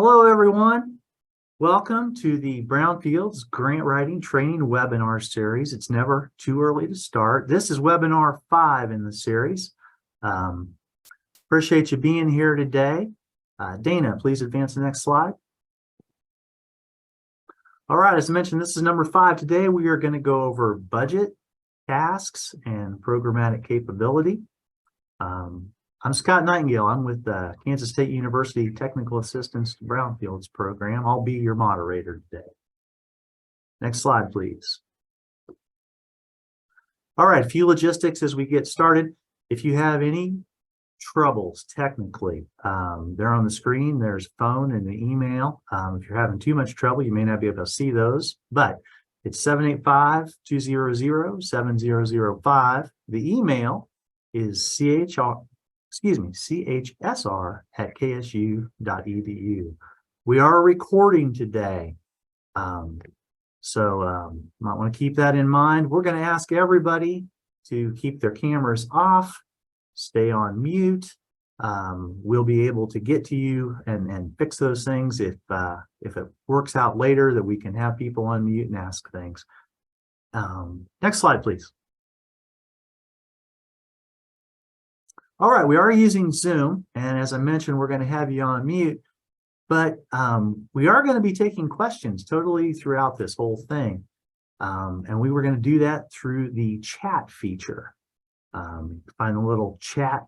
Hello, everyone. Welcome to the Brownfields Grant Writing Training Webinar Series. It's never too early to start. This is webinar 5 in the series. Appreciate you being here today. Dana, please advance the next slide. All right, as I mentioned, this is number 5. Today we are going to go over budget, tasks, and programmatic capability. I'm Scott Nightingale. I'm with the Kansas State University Technical Assistance to Brownfields program. I'll be your moderator today. Next slide, please. All right, a few logistics as we get started. If you have any troubles technically, they're on the screen. There's phone and the email. If you're having too much trouble, you may not be able to see those, but it's 785-200-7005. The email is chsr@ksu.edu. We are recording today, so might want to keep that in mind. We're going to ask everybody to keep their cameras off, stay on mute. We'll be able to get to you and fix those things if it works out later that we can have people on mute and ask things. Next slide, please. All right, we are using Zoom, and as I mentioned, we're going to have you on mute, but we are going to be taking questions totally throughout this whole thing, and we were going to do that through the chat feature. Find the little chat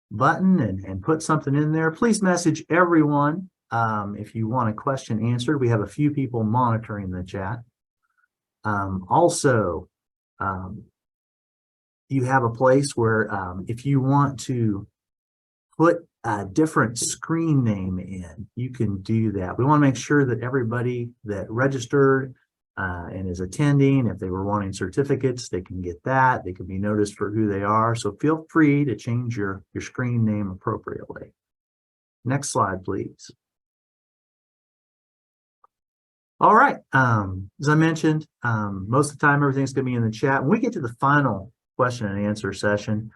button and put something in there. Please message everyone if you want a question answered. We have a few people monitoring the chat. Also, you have a place where if you want to put a different screen name in, you can do that. We want to make sure that everybody that registered and is attending, if they were wanting certificates, they can get that. They can be noticed for who they are. So feel free to change your screen name appropriately. Next slide, please. All right. As I mentioned, most of the time, everything's going to be in the chat. When we get to the final question and answer session,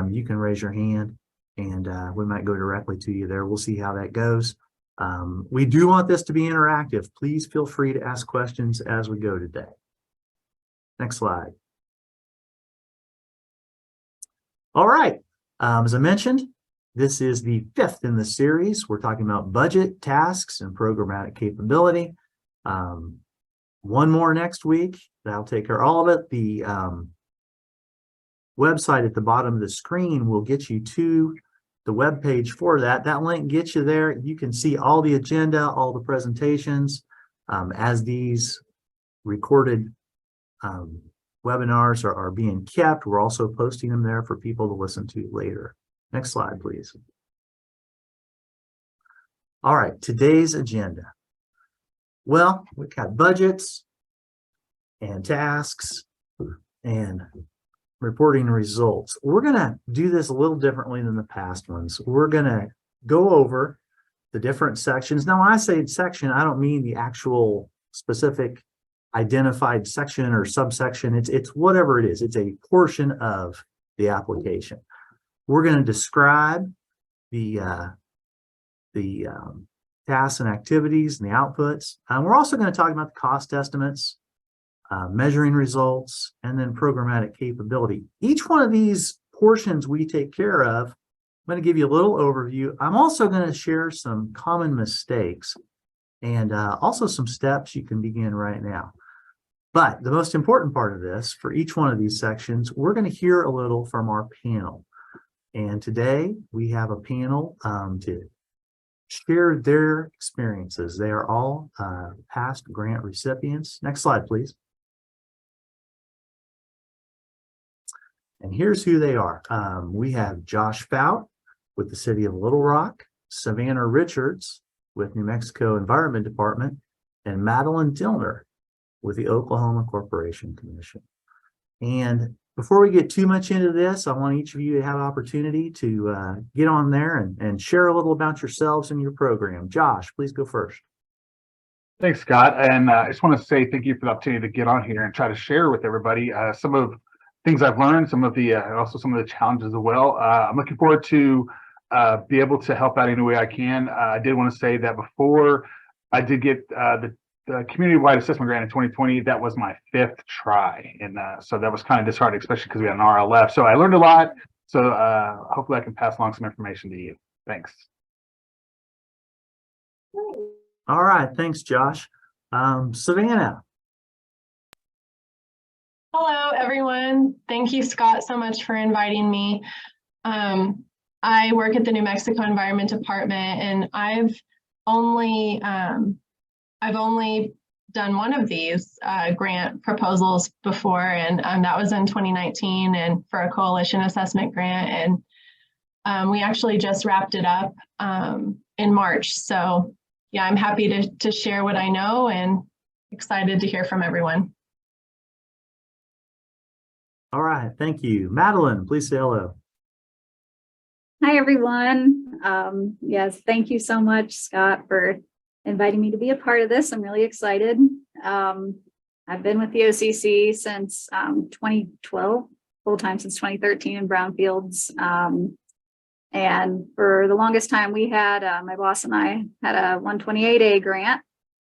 you can raise your hand and we might go directly to you there. We'll see how that goes. We do want this to be interactive. Please feel free to ask questions as we go today. Next slide. All right. As I mentioned, this is the 5th in the series. We're talking about budget, tasks, and programmatic capability. One more next week. That'll take care of all of it. The website at the bottom of the screen will get you to the web page for that. That link gets you there. You can see all the agenda, all the presentations, as these recorded webinars are being kept. We're also posting them there for people to listen to later. Next slide, please. All right, today's agenda. Well, we've got budgets and tasks and reporting results. We're going to do this a little differently than the past ones. We're going to go over the different sections. Now, when I say section, I don't mean the actual specific identified section or subsection. It's whatever it is. It's a portion of the application. We're going to describe the tasks and activities and the outputs. We're also going to talk about the cost estimates, measuring results, and then programmatic capability. Each one of these portions we take care of. I'm going to give you a little overview. I'm also going to share some common mistakes and also some steps you can begin right now. But the most important part of this, for each one of these sections, we're going to hear a little from our panel. And today we have a panel to share their experiences. They are all past grant recipients. Next slide, please. And here's who they are. We have Josh Fout with the City of Little Rock, Savannah Richards with New Mexico Environment Department, and Madeline Dillner with the Oklahoma Corporation Commission. And before we get too much into this, I want each of you to have an opportunity to get on there and share a little about yourselves and your program. Josh, please go first. Thanks, Scott. And I just want to say thank you for the opportunity to get on here and try to share with everybody some of things I've learned, some of the also some of the challenges as well. I'm looking forward to be able to help out any way I can. I did want to say that before I did get the community-wide assessment grant in 2020, that was my 5th try. And so that was kind of disheartening, especially because we had an RLF. So I learned a lot. So hopefully I can pass along some information to you. Thanks. All right. Thanks, Josh. Savannah. Hello, everyone. Thank you, Scott, so much for inviting me. I work at the New Mexico Environment Department, and I've only done one of these grant proposals before, and that was in 2019 and for a coalition assessment grant. And we actually just wrapped it up in March. So yeah, I'm happy to share what I know and excited to hear from everyone. All right. Thank you. Madeline, please say hello. Hi, everyone. Yes, thank you so much, Scott, for inviting me to be a part of this. I'm really excited. I've been with the OCC since 2012, full-time since 2013 in Brownfields. And for the longest time we had, my boss and I had a 128A grant,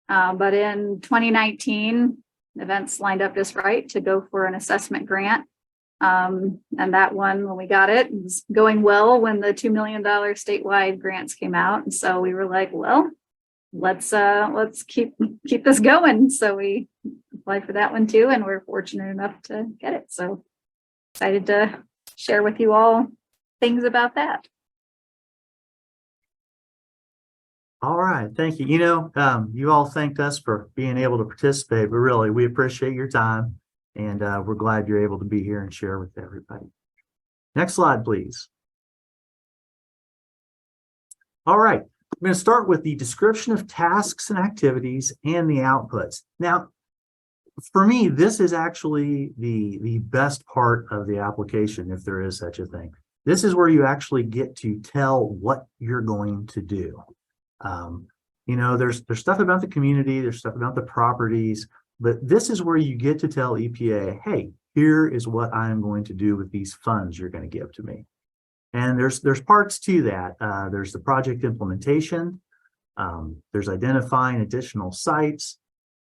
but in 2019, events lined up just right to go for an assessment grant. And that one, when we got it, was going well when the $2 million statewide grants came out. And so we were like, well, let's keep this going. So we applied for that one too, and we're fortunate enough to get it. So excited to share with you all things about that. All right. Thank you. You know, you all thanked us for being able to participate, but really, we appreciate your time. And we're glad you're able to be here and share with everybody. Next slide, please. All right, I'm going to start with the description of tasks and activities and the outputs. Now, for me, this is actually the best part of the application, if there is such a thing. This is where you actually get to tell what you're going to do. You know, there's stuff about the community, there's stuff about the properties, but this is where you get to tell EPA, hey, here is what I'm going to do with these funds you're going to give to me. And there's parts to that. There's the project implementation. There's identifying additional sites,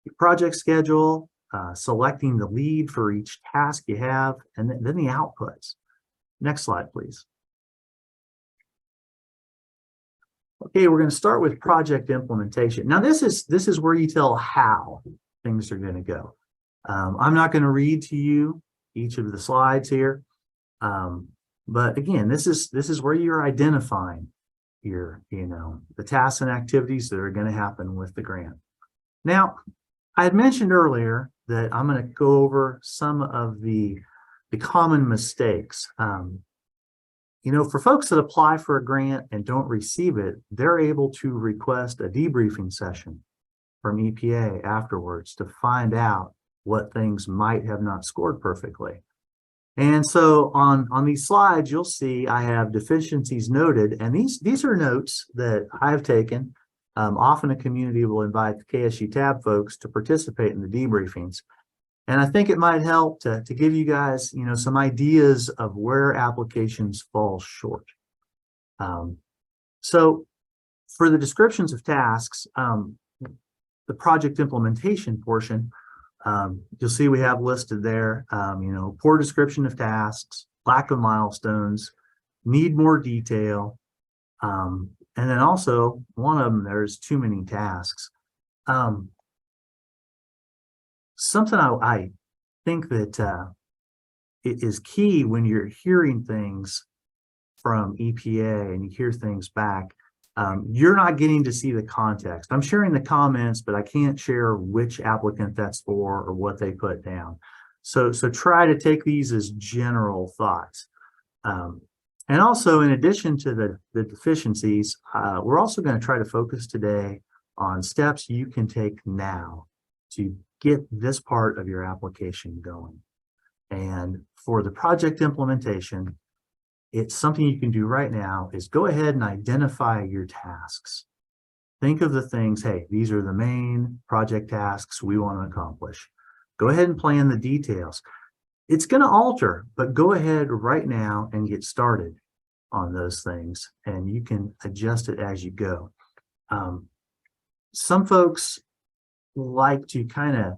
the project schedule, selecting the lead for each task you have, and then the outputs. Next slide, please. Okay, we're going to start with project implementation. Now, this is where you tell how things are going to go. I'm not going to read to you each of the slides here, but again, this is where you're identifying the tasks and activities that are going to happen with the grant. Now, I had mentioned earlier that I'm going to go over some of the common mistakes. You know, for folks that apply for a grant and don't receive it, they're able to request a debriefing session from EPA afterwards to find out what things might have not scored perfectly. And so on these slides, you'll see I have deficiencies noted, and these are notes that I've taken. Often a community will invite the KSU tab folks to participate in the debriefings. And I think it might help to give you guys, you know, some ideas of where applications fall short. So for the descriptions of tasks, the project implementation portion, you'll see we have listed there, you know, poor description of tasks, lack of milestones, need more detail, and then also one of them, there's too many tasks. Something I think that it is key when you're hearing things from EPA and you hear things back, you're not getting to see the context. I'm sharing the comments, but I can't share which applicant that's for or what they put down. So try to take these as general thoughts. And also, in addition to the deficiencies, we're also going to try to focus today on steps you can take now to get this part of your application going. And for the project implementation, it's something you can do right now is go ahead and identify your tasks. Think of the things, hey, these are the main project tasks we want to accomplish. Go ahead and plan the details. It's going to alter, but go ahead right now and get started. on those things, and you can adjust it as you go. Some folks like to kind of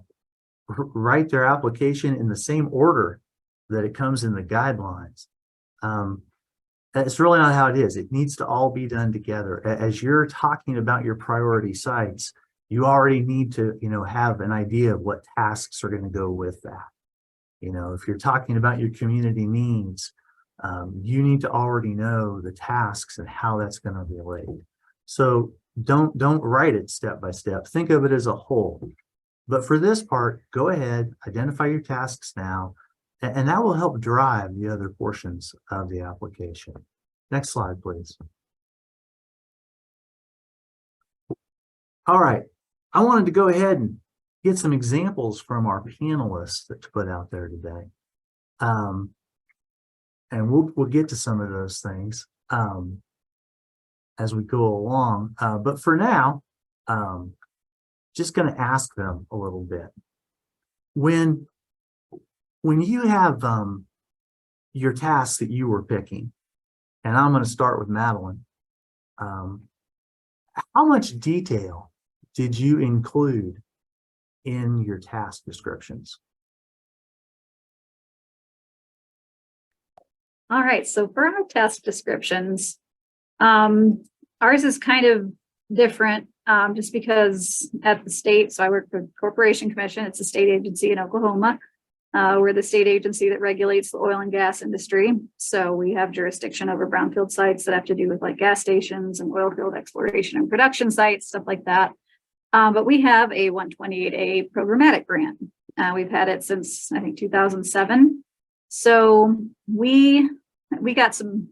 write their application in the same order that it comes in the guidelines. That's really not how it is. It needs to all be done together. As you're talking about your priority sites, you already need to, have an idea of what tasks are going to go with that. If you're talking about your community needs, you need to already know the tasks and how that's going to relate. So don't write it step by step. Think of it as a whole. But for this part, go ahead, identify your tasks now, and that will help drive the other portions of the application. Next slide, please. All right, I wanted to go ahead and get some examples from our panelists that put out there today. And we'll get to some of those things as we go along. But for now, just going to ask them a little bit. When you have your tasks that you were picking, and I'm going to start with Madeline, how much detail did you include in your task descriptions? All right, so for our task descriptions, ours is kind of different just because at the state, so I work for the Corporation Commission, it's a state agency in Oklahoma. We're the state agency that regulates the oil and gas industry. So we have jurisdiction over brownfield sites that have to do with like gas stations and oil field exploration and production sites, stuff like that. But we have a 128A programmatic grant. We've had it since, I think, 2007. So we got some,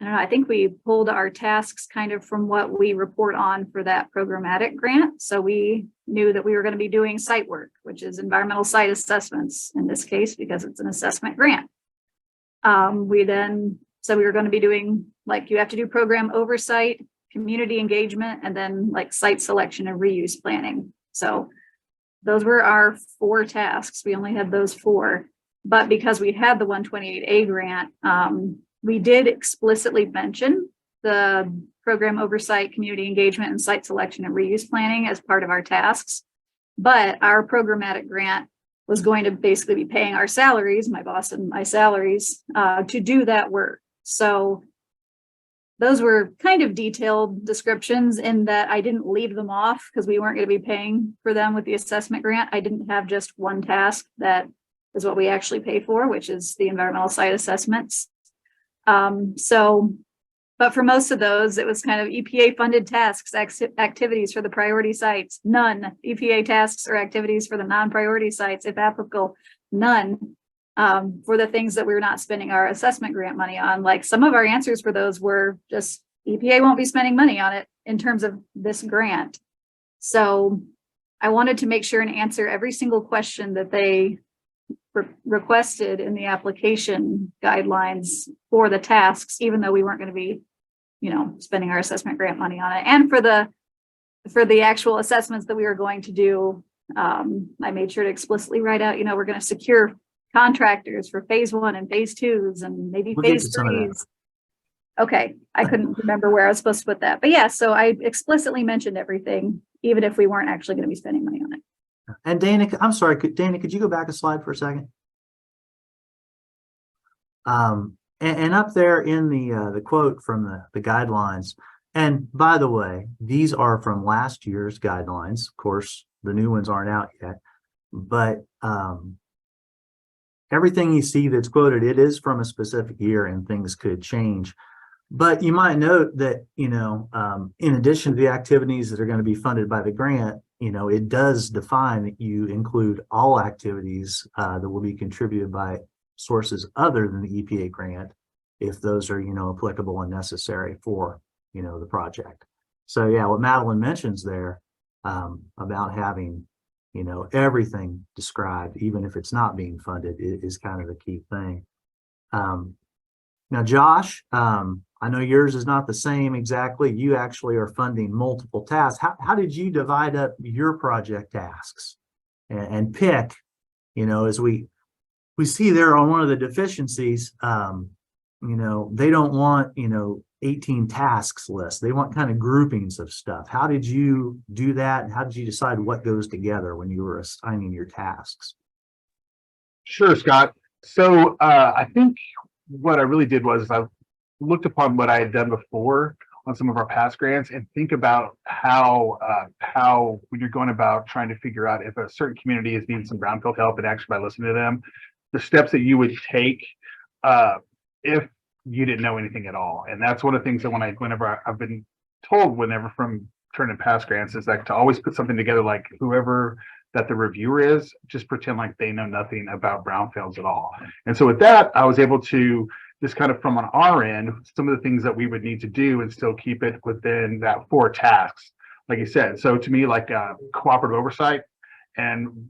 I don't know, I think we pulled our tasks kind of from what we report on for that programmatic grant. So we knew that we were going to be doing site work, which is environmental site assessments in this case, because it's an assessment grant. We then said we were going to be doing, like, you have to do program oversight, community engagement, and then like site selection and reuse planning. So those were our 4 tasks. We only had those 4. But because we had the 128A grant, we did explicitly mention the program oversight, community engagement, and site selection and reuse planning as part of our tasks. But our programmatic grant was going to basically be paying our salaries, my boss and my salaries, to do that work. So those were kind of detailed descriptions in that I didn't leave them off because we weren't going to be paying for them with the assessment grant. I didn't have just one task that is what we actually pay for, which is the environmental site assessments. But for most of those, it was kind of EPA funded tasks, activities for the priority sites, none. EPA tasks or activities for the non-priority sites, if applicable, none. For the things that we were not spending our assessment grant money on, like some of our answers for those were just EPA won't be spending money on it in terms of this grant. So I wanted to make sure and answer every single question that they requested in the application guidelines for the tasks, even though we weren't going to be, spending our assessment grant money on it. And for the actual assessments that we were going to do, I made sure to explicitly write out, we're going to secure contractors for phase 1 and phase 2s and maybe phase 3s. Okay, I couldn't remember where I was supposed to put that, but yeah, so I explicitly mentioned everything, even if we weren't actually going to be spending money on it. And Dana, I'm sorry, Dana, could you go back a slide for a second? And up there in the quote from the guidelines, and by the way, these are from last year's guidelines. Of course, the new ones aren't out yet, but everything you see that's quoted, it is from a specific year and things could change. But you might note that, in addition to the activities that are going to be funded by the grant, it does define that you include all activities that will be contributed by sources other than the EPA grant, if those are, applicable and necessary for, the project. So yeah, what Madeline mentions there about having, everything described, even if it's not being funded, is kind of the key thing. Now, Josh, I know yours is not the same exactly. You actually are funding multiple tasks. How did you divide up your project tasks and pick, as we see there on one of the deficiencies, they don't want, 18 tasks list. They want kind of groupings of stuff. How did you do that? And how did you decide what goes together when you were assigning your tasks? Sure, Scott. So I think what I really did was I looked upon what I had done before on some of our past grants and think about how when you're going about trying to figure out if a certain community is needing some brownfield help, and actually by listening to them, the steps that you would take if you didn't know anything at all. And that's one of the things that whenever I've been told whenever from turning past grants is like to always put something together, like whoever that the reviewer is, just pretend like they know nothing about brownfields at all. And so with that, I was able to just kind of from on our end, some of the things that we would need to do and still keep it within that 4 tasks, like you said. So to me, like cooperative oversight and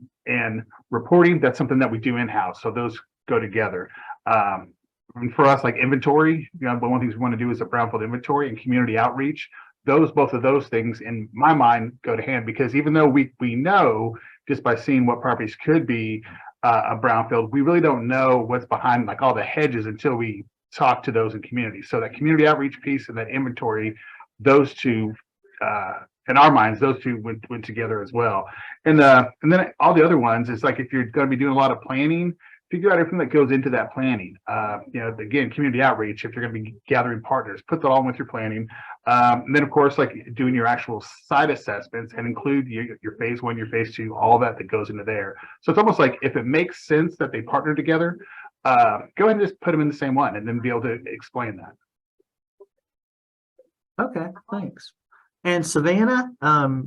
reporting, that's something that we do in-house. So those go together. And for us, like inventory, one of the things we want to do is a brownfield inventory and community outreach. Both of those things in my mind go to hand, because even though we know just by seeing what properties could be a brownfield, we really don't know what's behind like all the hedges until we talk to those in community. So that community outreach piece and that inventory, those two, in our minds, those two went together as well. And then all the other ones is like if you're going to be doing a lot of planning, figure out everything that goes into that planning. Again, community outreach, if you're going to be gathering partners, put that all with your planning. And then of course, like doing your actual site assessments and include your phase 1, your phase 2, all that goes into there. So it's almost like if it makes sense that they partner together, go ahead and just put them in the same one and then be able to explain that. Okay, thanks. And Savannah,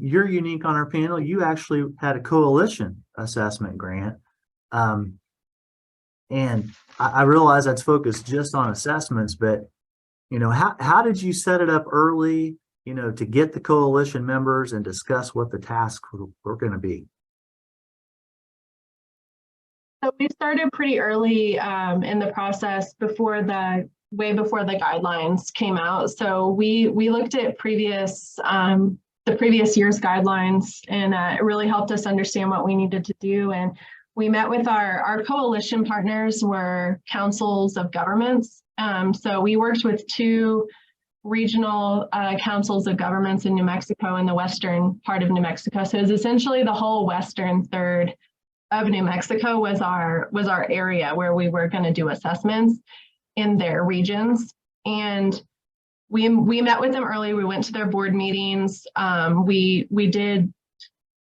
you're unique on our panel. You actually had a coalition assessment grant. And I realize that's focused just on assessments, but how did you set it up early, to get the coalition members and discuss what the tasks were going to be? So we started pretty early in the process way before the guidelines came out. So we looked at the previous year's guidelines, and it really helped us understand what we needed to do. And we met with our coalition partners were councils of governments. So we worked with 2 regional councils of governments in New Mexico, in the western part of New Mexico. So it was essentially the whole western third of New Mexico was our area where we were going to do assessments in their regions. And we met with them early. We went to their board meetings. We did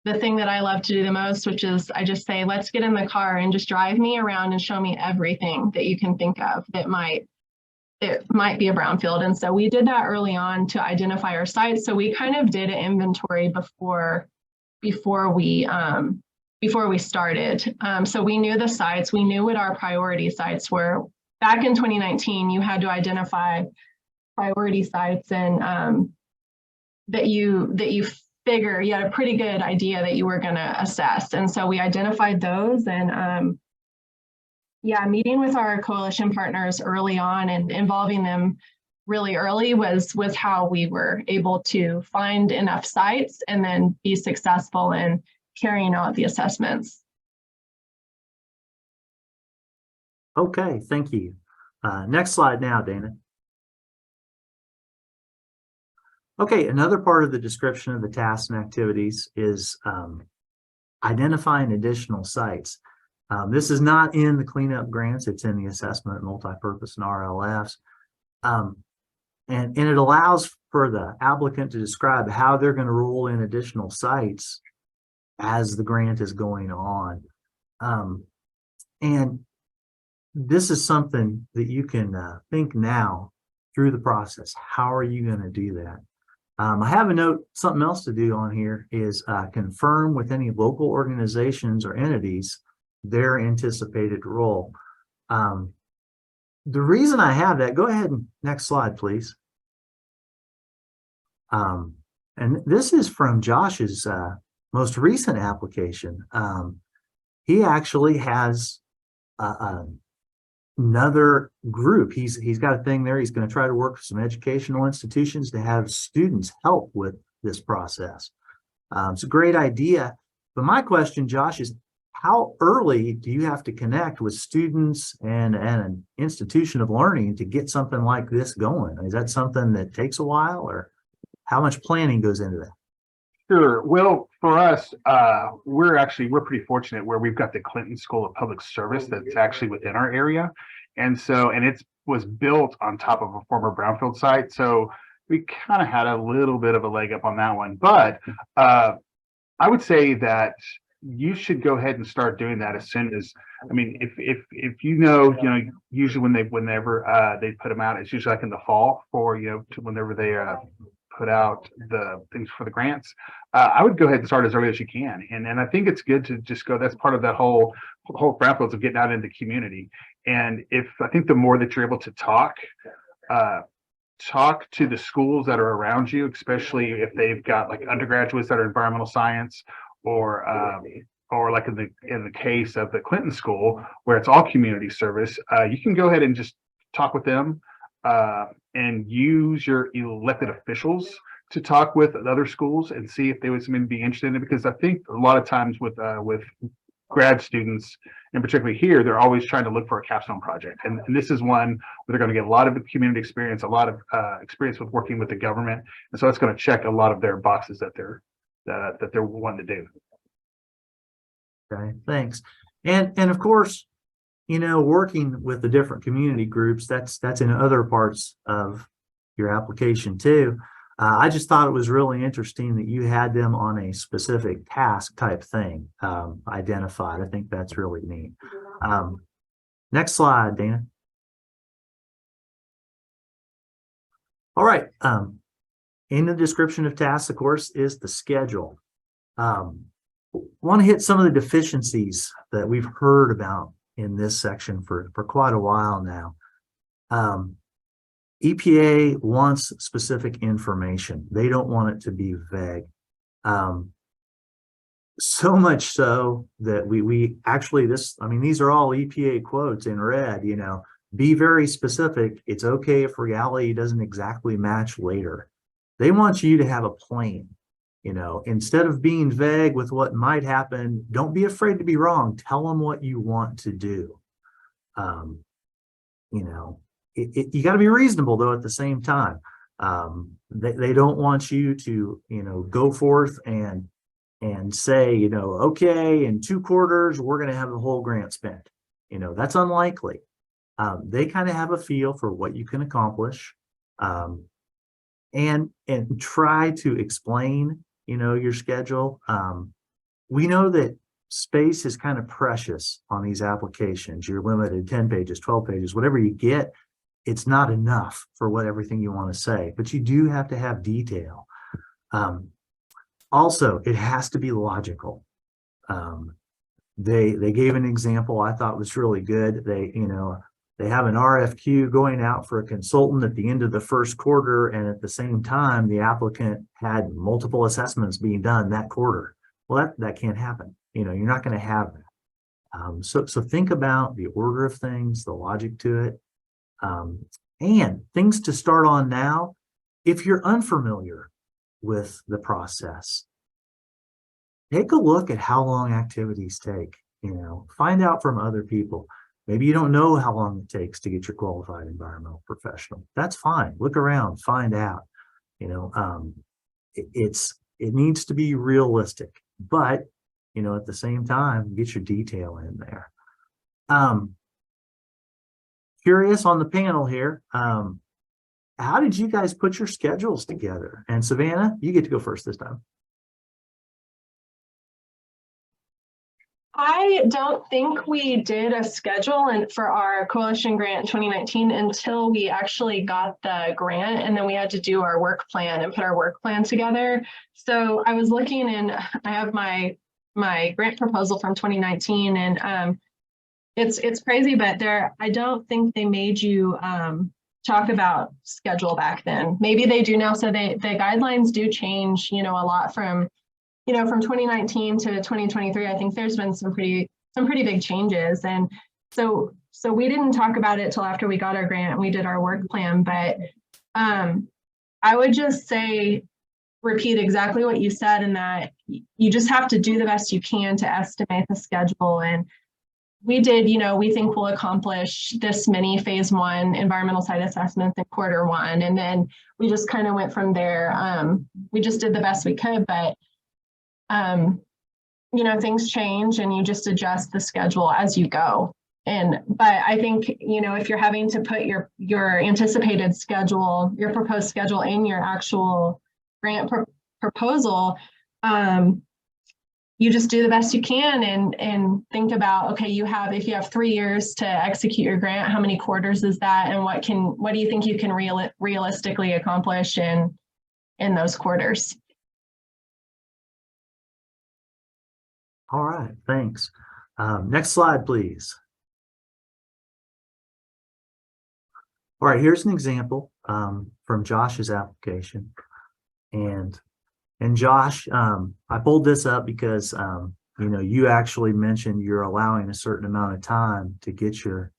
the thing that I love to do the most, which is I just say, let's get in the car and just drive me around and show me everything that you can think of that might be a brownfield. And so we did that early on to identify our sites. So we kind of did an inventory before we started. So we knew the sites, we knew what our priority sites were. Back in 2019, you had to identify priority sites and that you figure you had a pretty good idea that you were going to assess. And so we identified those, and meeting with our coalition partners early on and involving them really early was how we were able to find enough sites and then be successful in carrying out the assessments. Okay, thank you. Next slide now, Dana. Okay, another part of the description of the tasks and activities is identifying additional sites. This is not in the cleanup grants, it's in the assessment, multipurpose, and RLFs. And it allows for the applicant to describe how they're going to roll in additional sites as the grant is going on. And this is something that you can think now through the process. How are you going to do that? I have a note, something else to do on here is confirm with any local organizations or entities their anticipated role. The reason I have that, go ahead and next slide, please. And this is from Josh's most recent application. He actually has another group. He's got a thing there. He's going to try to work with some educational institutions to have students help with this process. It's a great idea. But my question, Josh, is how early do you have to connect with students and an institution of learning to get something like this going? Is that something that takes a while, or how much planning goes into that? Sure. Well, for us, we're pretty fortunate where we've got the Clinton School of Public Service that's actually within our area. And it was built on top of a former Brownfield site. So we kind of had a little bit of a leg up on that one. But I would say that you should go ahead and start doing that as soon as, I mean, if usually whenever they put them out, it's usually like in the fall for, whenever they put out the things for the grants. I would go ahead and start as early as you can. And I think it's good to just go, that's part of that whole Brownfields of getting out into the community. And I think the more that you're able to talk to the schools that are around you, especially if they've got like undergraduates that are environmental science, or like in the case of the Clinton School, where it's all community service, you can go ahead and just talk with them and use your elected officials to talk with other schools and see if they would be interested in it. Because I think a lot of times with grad students, and particularly here, they're always trying to look for a capstone project. And this is one where they're going to get a lot of community experience, a lot of experience with working with the government. And so it's going to check a lot of their boxes that they're wanting to do. Okay, thanks. And of course, working with the different community groups, that's in other parts of your application too. I just thought it was really interesting that you had them on a specific task type thing identified. I think that's really neat. Next slide, Dana. All right. In the description of tasks, of course, is the schedule. Want to hit some of the deficiencies that we've heard about in this section for quite a while now. EPA wants specific information. They don't want it to be vague. So much so that we actually, these are all EPA quotes in red, be very specific. It's okay if reality doesn't exactly match later. They want you to have a plan. Instead of being vague with what might happen, don't be afraid to be wrong. Tell them what you want to do. You got to be reasonable though at the same time. They don't want you to, go forth and say, okay, in 2 quarters, we're going to have the whole grant spent. That's unlikely. They kind of have a feel for what you can accomplish, and try to explain, your schedule. We know that space is kind of precious on these applications. You're limited 10 pages, 12 pages, whatever you get. It's not enough for everything you want to say, but you do have to have detail. Also, it has to be logical. They gave an example I thought was really good. They have an RFQ going out for a consultant at the end of the first quarter, and at the same time, the applicant had multiple assessments being done that quarter. Well, that can't happen. You're not going to have that. So think about the order of things, the logic to it. And things to start on now. If you're unfamiliar with the process, take a look at how long activities take. Find out from other people. Maybe you don't know how long it takes to get your qualified environmental professional. That's fine. Look around, find out. It needs to be realistic, but at the same time, get your detail in there. Curious on the panel here, how did you guys put your schedules together? And Savannah, you get to go first this time. I don't think we did a schedule for our coalition grant in 2019 until we actually got the grant, and then we had to do our work plan and put our work plan together. So I was looking, and I have my grant proposal from 2019, and it's crazy, but I don't think they made you talk about schedule back then. Maybe they do now. So the guidelines do change, a lot from 2019 to 2023. I think there's been some pretty big changes. And so we didn't talk about it till after we got our grant and we did our work plan. But I would just say repeat exactly what you said, in that you just have to do the best you can to estimate the schedule. And we did, we think we'll accomplish this many phase 1 environmental site assessments in Q1. And then we just kind of went from there. We just did the best we could, but things change and you just adjust the schedule as you go. But I think, if you're having to put your anticipated schedule, your proposed schedule in your actual grant proposal, you just do the best you can and think about, okay, if you have 3 years to execute your grant, how many quarters is that? And what do you think you can realistically accomplish in those quarters? All right, thanks. Next slide, please. All right, here's an example from Josh's application. And Josh, I pulled this up because, you actually mentioned you're allowing a certain amount of time to get your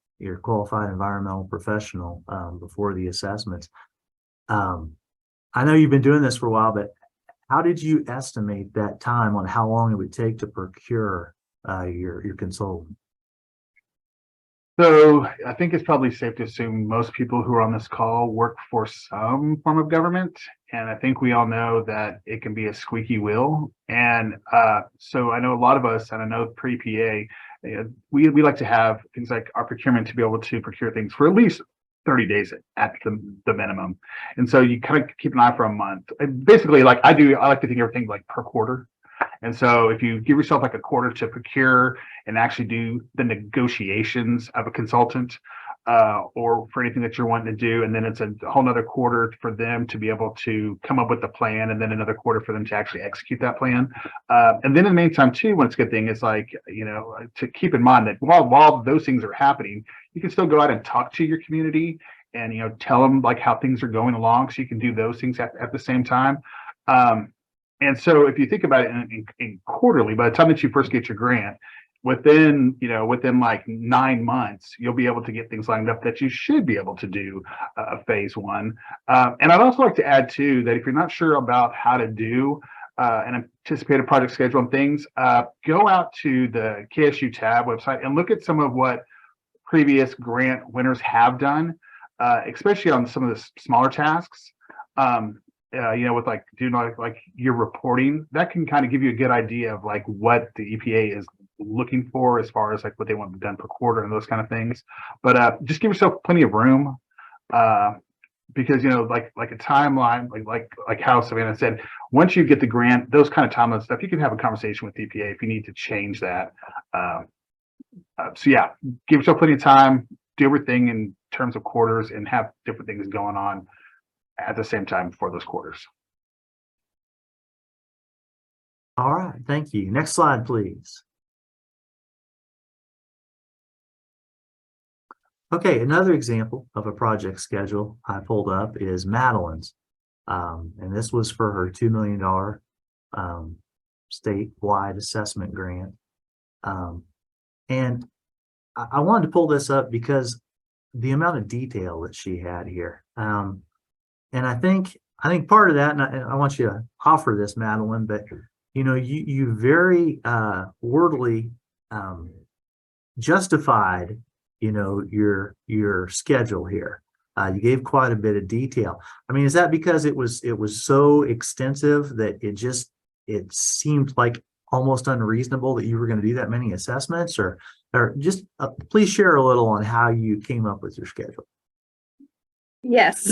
qualified environmental professional before the assessments. I know you've been doing this for a while, but how did you estimate that time on how long it would take to procure your consultant? So I think it's probably safe to assume most people who are on this call work for some form of government. And I think we all know that it can be a squeaky wheel. And so I know a lot of us, and I know pre-EPA, we like to have things like our procurement to be able to procure things for at least 30 days at the minimum. And so you kind of keep an eye for a month. And basically, like I like to think of everything like per quarter. And so if you give yourself like a quarter to procure and actually do the negotiations of a consultant or for anything that you're wanting to do, and then it's a whole nother quarter for them to be able to come up with the plan, and then another quarter for them to actually execute that plan. And then in the meantime too, one good thing is like, to keep in mind that while those things are happening, you can still go out and talk to your community and, tell them like how things are going along. So you can do those things at the same time. And so if you think about it in quarterly, by the time that you first get your grant, within like 9 months, you'll be able to get things lined up that you should be able to do phase 1. And I'd also like to add too, that if you're not sure about how to do an anticipated project schedule and things, go out to the KSU tab website and look at some of what previous grant winners have done, especially on some of the smaller tasks. With like doing like your reporting, that can kind of give you a good idea of like what the EPA is looking for as far as like what they want done per quarter and those kind of things. But just give yourself plenty of room, because like a timeline, like how Savannah said, once you get the grant, those kind of timeline stuff, you can have a conversation with EPA if you need to change that. So yeah, give yourself plenty of time, do everything in terms of quarters, and have different things going on at the same time for those quarters. All right, thank you. Next slide, please. Okay, another example of a project schedule I pulled up is Madeline's. And this was for her $2 million statewide assessment grant. And I wanted to pull this up because the amount of detail that she had here. And I think part of that, and I want you to offer this, Madeline, but you very wordily justified your schedule here. You gave quite a bit of detail. I mean, is that because it was so extensive that it seemed like almost unreasonable that you were going to do that many assessments, or just please share a little on how you came up with your schedule? Yes,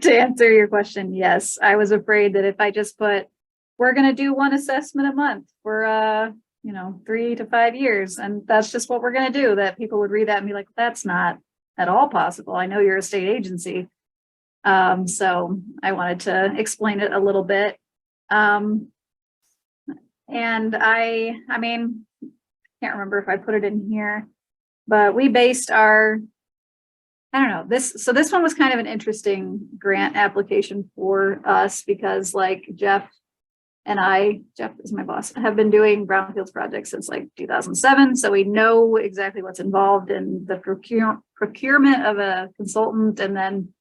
to answer your question, yes. I was afraid that if I just put, we're going to do one assessment a month for 3 to 5 years, and that's just what we're going to do, that people would read that and be like, that's not at all possible. I know you're a state agency. So I wanted to explain it a little bit. And I mean, can't remember if I put it in here, but we based our, this one was kind of an interesting grant application for us because like Jeff is my boss, have been doing Brownfields projects since like 2007. So we know exactly what's involved in the procurement of a consultant and then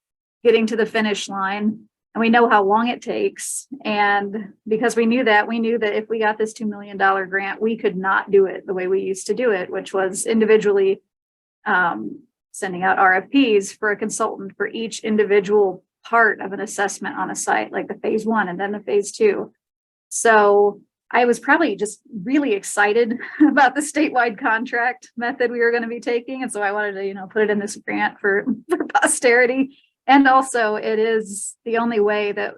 getting to the finish line. and we know how long it takes. And because we knew that if we got this $2 million grant, we could not do it the way we used to do it, which was individually sending out RFPs for a consultant for each individual part of an assessment on a site, like the phase 1 and then the phase 2. So I was probably just really excited about the statewide contract method we were going to be taking. And so I wanted to, put it in this grant for posterity. And also it is the only way that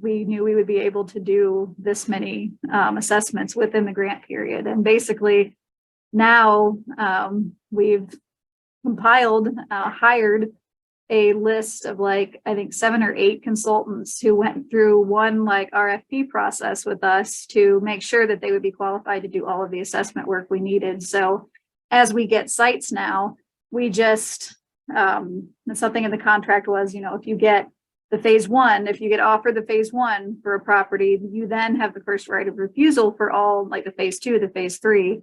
we knew we would be able to do this many assessments within the grant period. And basically now we've compiled, hired a list of I think 7 or 8 consultants who went through one RFP process with us to make sure that they would be qualified to do all of the assessment work we needed. So as we get sites now, we just, something in the contract was, if you get the phase 1, if you get offered the phase 1 for a property, you then have the first right of refusal for all the phase 2, the phase 3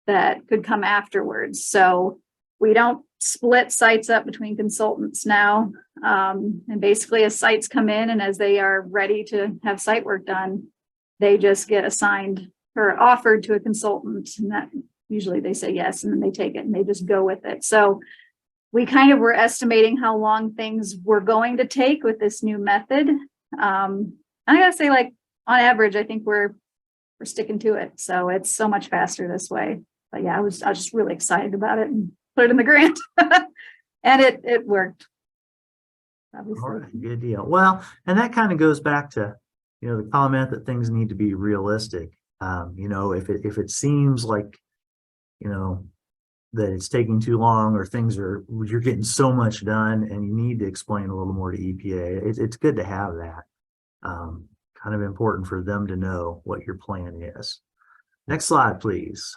that could come afterwards. So we don't split sites up between consultants now. And basically as sites come in and as they are ready to have site work done, they just get assigned or offered to a consultant, and that usually they say yes, and then they take it and they just go with it. So we kind of were estimating how long things were going to take with this new method. I gotta say, on average, I think we're sticking to it. So it's so much faster this way. But yeah, I was just really excited about it and put it in the grant. And it worked. Obviously. All right, good deal. Well, and that kind of goes back to, the comment that things need to be realistic. If it seems like, that it's taking too long or you're getting so much done and you need to explain a little more to EPA, it's good to have that. Kind of important for them to know what your plan is. Next slide, please.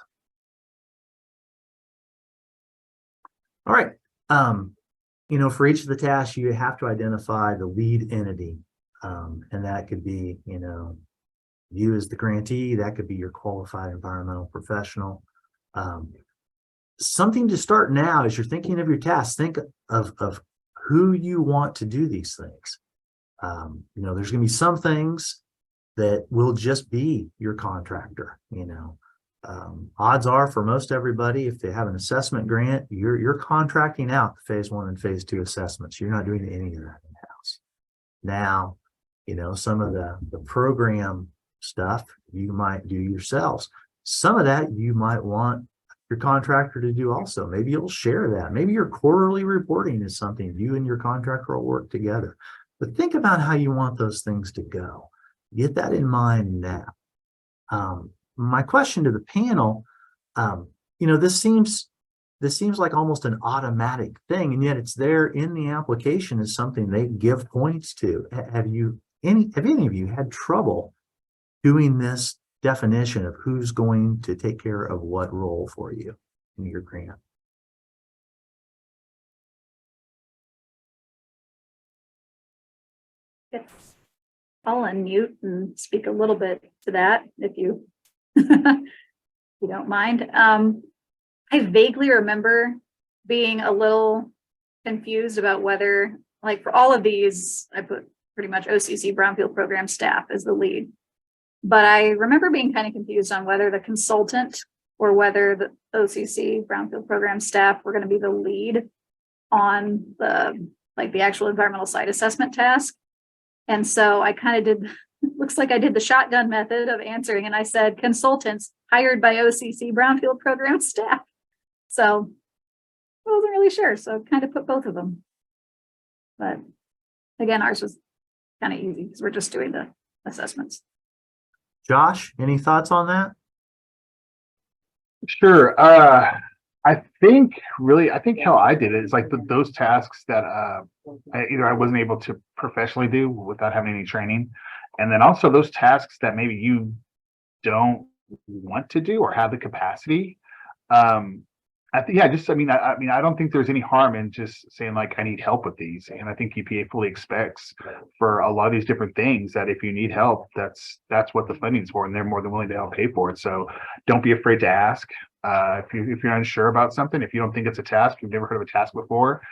All right. For each of the tasks, you have to identify the lead entity. And that could be, you as the grantee, that could be your qualified environmental professional. Something to start now as you're thinking of your tasks, think of who you want to do these things. There's going to be some things that will just be your contractor, odds are for most everybody, if they have an assessment grant, you're contracting out the phase 1 and phase 2 assessments. You're not doing any of that in-house. Now, some of the program stuff you might do yourselves. Some of that you might want your contractor to do also. Maybe you'll share that. Maybe your quarterly reporting is something you and your contractor will work together. But think about how you want those things to go. Get that in mind now. My question to the panel, this seems like almost an automatic thing, and yet it's there in the application as something they give points to. Have any of you had trouble doing this definition of who's going to take care of what role for you in your grant? Yes. I'll unmute and speak a little bit to that if you if you don't mind. I vaguely remember being a little confused about whether, for all of these, I put pretty much OCC Brownfield program staff as the lead. But I remember being kind of confused on whether the consultant or whether the OCC Brownfield program staff were going to be the lead on the actual environmental site assessment task. And so I kind of did, looks like I did the shotgun method of answering, and I said consultants hired by OCC Brownfield program staff. So I wasn't really sure, so I kind of put both of them. But again, ours was kind of easy because we're just doing the assessments. Josh, any thoughts on that? Sure. I think how I did it is those tasks that either I wasn't able to professionally do without having any training. And then also those tasks that maybe you don't want to do or have the capacity. I don't think there's any harm in just saying I need help with these. And I think EPA fully expects for a lot of these different things that if you need help, that's what the funding's for, and they're more than willing to help pay for it. So don't be afraid to ask. If you're unsure about something, if you don't think it's a task, you've never heard of a task before,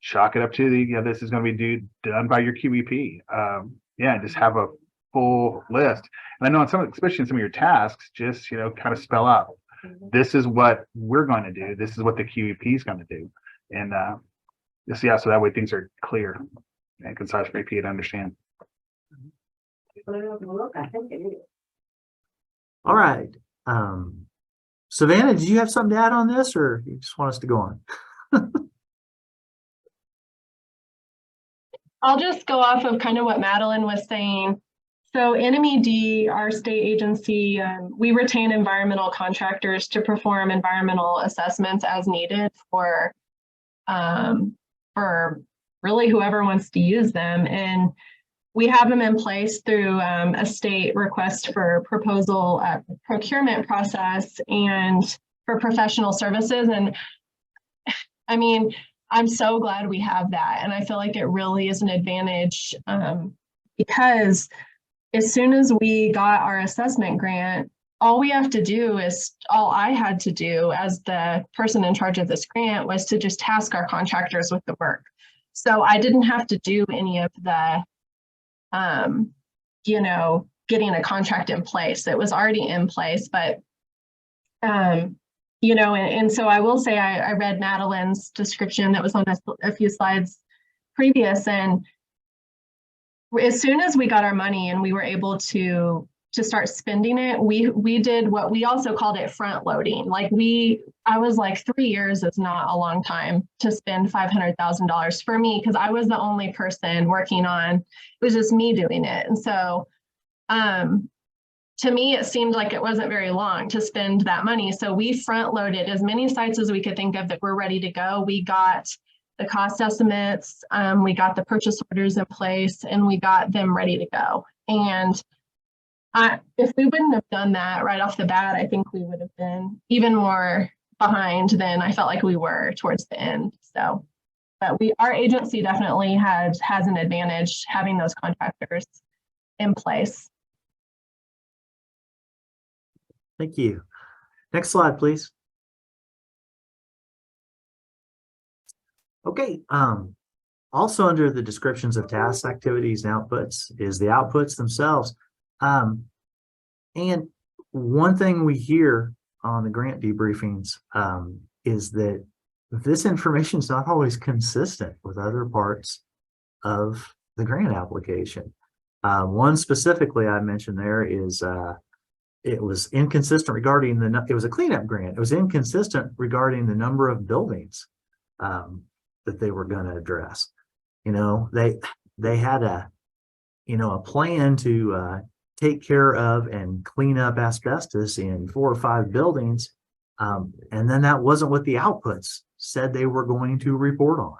chalk it up to the, this is going to be done by your QEP. Yeah, just have a full list. And I know on some, especially in some of your tasks, just, kind of spell out, this is what we're going to do. This is what the QEP is going to do. And just, so that way things are clear and concise for AP to understand. All right. Savannah, did you have something to add on this, or you just want us to go on? I'll just go off of kind of what Madeline was saying. So NMED, our state agency, we retain environmental contractors to perform environmental assessments as needed for really whoever wants to use them. And we have them in place through a state request for proposal procurement process and for professional services. And I mean, I'm so glad we have that. And I feel like it really is an advantage because as soon as we got our assessment grant, all I had to do as the person in charge of this grant was to just task our contractors with the work. So I didn't have to do any of the, getting a contract in place. It was already in place, but, and so I will say I read Madeline's description that was on a few slides previous. And as soon as we got our money and we were able to start spending it, we did what we also called it front loading. I was like, 3 years is not a long time to spend $500,000 for me, because I was the only person working on, it was just me doing it. And so to me, it seemed like it wasn't very long to spend that money. So we front loaded as many sites as we could think of that were ready to go. We got the cost estimates, we got the purchase orders in place, and we got them ready to go. And if we wouldn't have done that right off the bat, I think we would have been even more behind than I felt like we were towards the end. So, but our agency definitely has an advantage having those contractors in place. Thank you. Next slide, please. Okay. Also under the descriptions of tasks, activities, and outputs is the outputs themselves. And one thing we hear on the grant debriefings is that this information is not always consistent with other parts of the grant application. One specifically I mentioned there is it was inconsistent regarding it was a cleanup grant. It was inconsistent regarding the number of buildings that they were going to address. They had a plan to take care of and clean up asbestos in 4 or 5 buildings. And then that wasn't what the outputs said they were going to report on.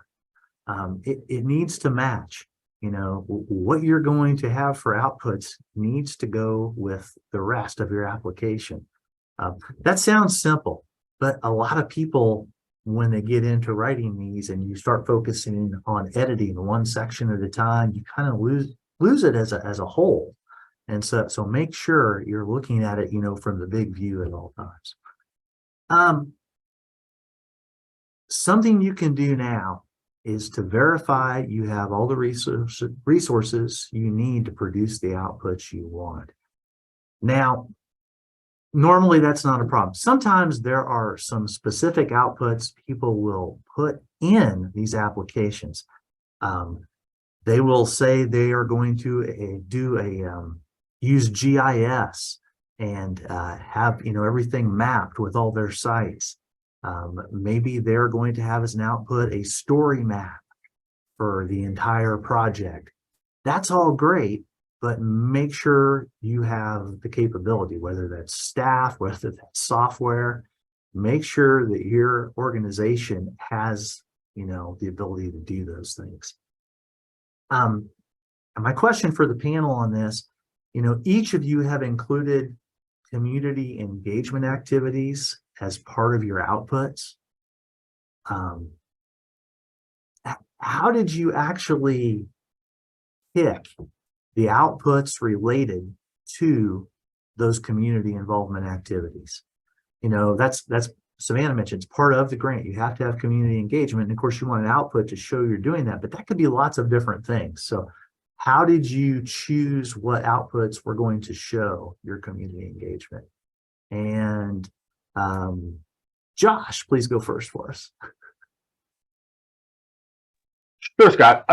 It needs to match. What you're going to have for outputs needs to go with the rest of your application. That sounds simple, but a lot of people, when they get into writing these and you start focusing on editing one section at a time, you kind of lose it as a whole. And so make sure you're looking at it, from the big view at all times. Something you can do now is to verify you have all the resources you need to produce the outputs you want. Now, normally that's not a problem. Sometimes there are some specific outputs people will put in these applications. They will say they are going to use GIS and have everything mapped with all their sites. Maybe they're going to have as an output a story map for the entire project. That's all great, but make sure you have the capability, whether that's staff, whether that's software. Make sure that your organization has, the ability to do those things. And my question for the panel on this, each of you have included community engagement activities as part of your outputs. How did you actually pick the outputs related to those community involvement activities? That's Savannah mentioned, it's part of the grant. You have to have community engagement. And of course, you want an output to show you're doing that, but that could be lots of different things. So how did you choose what outputs were going to show your community engagement? And Josh, please go first for us. Sure, Scott.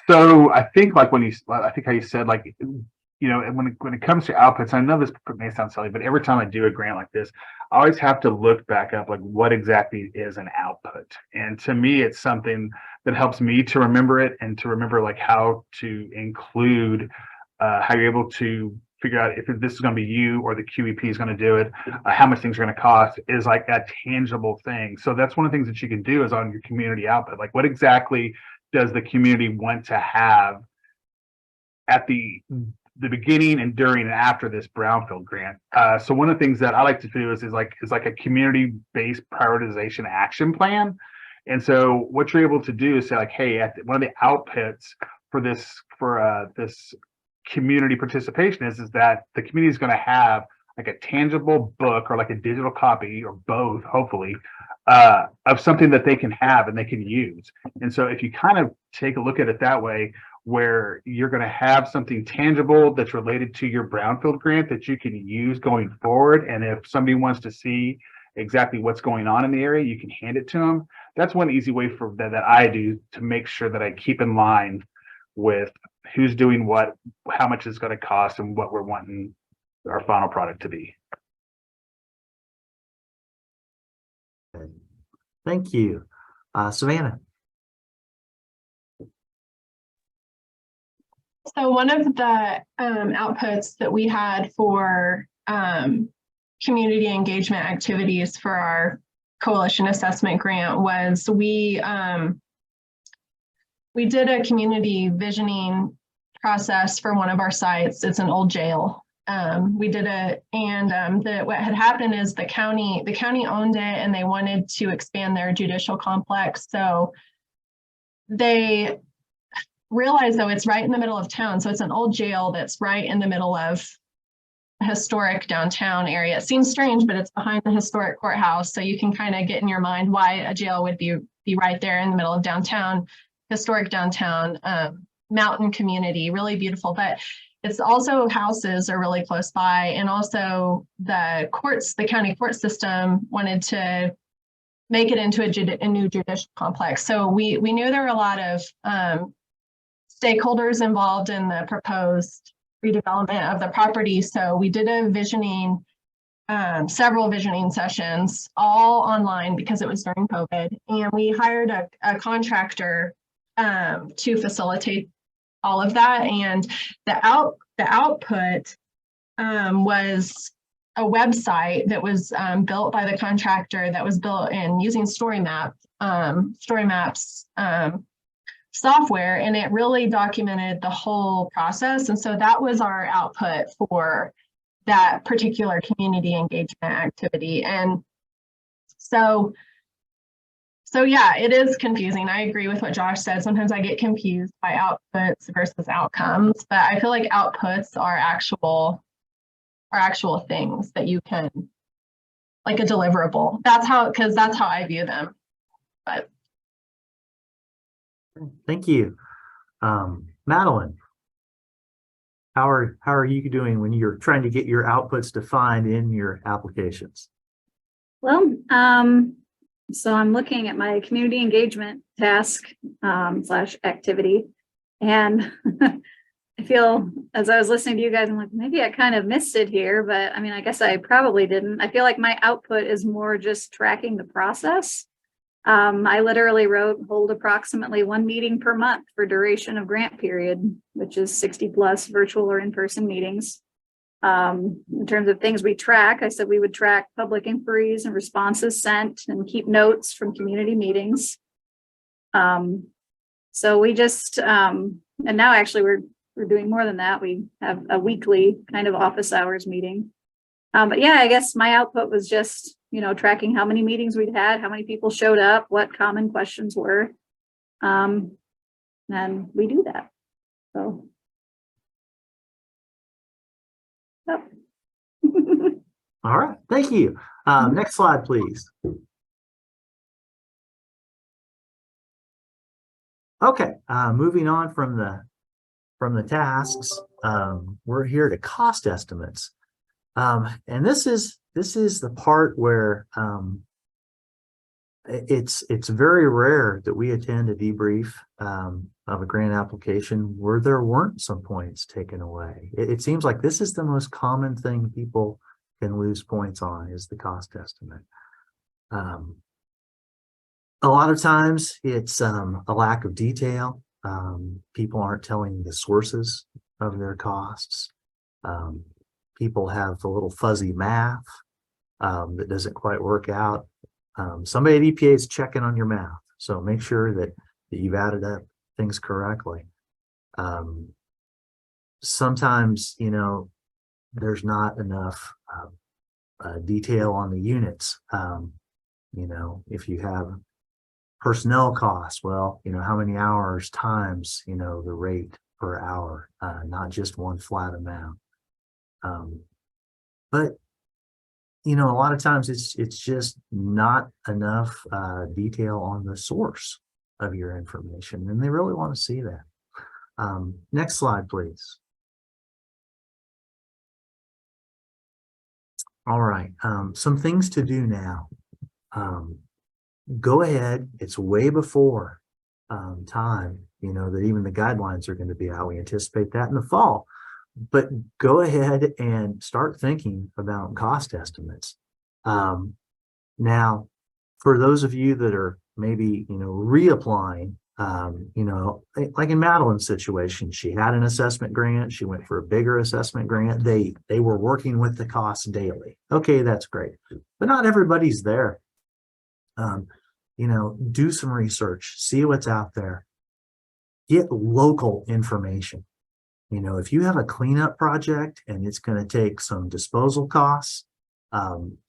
So I think like I think how you said, like, you know, when it comes to outputs, I know this may sound silly, but every time I do a grant like this, I always have to look back up, like, what exactly is an output? And to me, it's something that helps me to remember it and to remember like how to include how you're able to figure out if this is going to be you or the QEP is going to do it, how much things are going to cost, is like a tangible thing. So that's one of the things that you can do is on your community output. Like, what exactly does the community want to have at the beginning and during and after this Brownfield grant? So one of the things that I like to do is like a community-based prioritization action plan. And so what you're able to do is say like, hey, one of the outputs for this community participation is that the community is going to have like a tangible book or like a digital copy or both, hopefully, of something that they can have and they can use. And so if you kind of take a look at it that way, where you're going to have something tangible that's related to your Brownfield grant that you can use going forward. And if somebody wants to see exactly what's going on in the area, you can hand it to them. That's one easy way for that I do to make sure that I keep in line with who's doing what, how much it's going to cost, and what we're wanting our final product to be. Okay. Thank you. Savannah. So one of the outputs that we had for community engagement activities for our coalition assessment grant was we did a community visioning process for one of our sites. It's an old jail. We did it, and what had happened is the county owned it, and they wanted to expand their judicial complex. So they realized, though, it's right in the middle of town. So it's an old jail that's right in the middle of a historic downtown area. It seems strange, but it's behind the historic courthouse. So you can kind of get in your mind why a jail would be right there in the middle of downtown, historic downtown, mountain community, really beautiful. But it's also houses are really close by. And also the courts, the county court system wanted to make it into a new judicial complex. So we knew there were a lot of stakeholders involved in the proposed redevelopment of the property. So we did a visioning, several visioning sessions, all online because it was during COVID. And we hired a contractor to facilitate all of that. And the output was a website that was built by the contractor, that was built in using StoryMaps software, and it really documented the whole process. And so that was our output for that particular community engagement activity. And so yeah, it is confusing. I agree with what Josh said. Sometimes I get confused by outputs versus outcomes, but I feel like outputs are actual things that you can, like a deliverable. Because that's how I view them. But Thank you. Madeline, how are you doing when you're trying to get your outputs defined in your applications? Well, so I'm looking at my community engagement task slash activity, and I feel, as I was listening to you guys, I'm like, maybe I kind of missed it here, but I mean, I guess I probably didn't. I feel like my output is more just tracking the process. I literally wrote, hold approximately 1 meeting per month for duration of grant period, which is 60 plus virtual or in-person meetings. In terms of things we track, I said we would track public inquiries and responses sent and keep notes from community meetings. So we just, and now actually we're doing more than that. We have a weekly kind of office hours meeting. But yeah, I guess my output was just, tracking how many meetings we'd had, how many people showed up, what common questions were. And we do that. So. Oh. All right, thank you. Next slide, please. Okay, moving on from the tasks, we're here to cost estimates. And this is the part where it's very rare that we attend a debrief of a grant application where there weren't some points taken away. It seems like this is the most common thing people can lose points on, is the cost estimate. A lot of times it's a lack of detail. People aren't telling the sources of their costs. People have a little fuzzy math that doesn't quite work out. Somebody at EPA is checking on your math, so make sure that you've added up things correctly. Sometimes, you know, there's not enough detail on the units. You know, if you have personnel costs, well, you know, how many hours times, you know, the rate per hour, not just one flat amount. But you know, a lot of times it's just not enough detail on the source of your information, and they really want to see that. Next slide, please. All right, some things to do now. Go ahead, it's way before time, you know, that even the guidelines are going to be out. We anticipate that in the fall. But go ahead and start thinking about cost estimates. Now, for those of you that are maybe, you know, reapplying, you know, like in Madeline's situation, she had an assessment grant. She went for a bigger assessment grant. They were working with the costs daily. Okay, that's great. But not everybody's there. You know, do some research, see what's out there. Get local information. You know, if you have a cleanup project and it's going to take some disposal costs,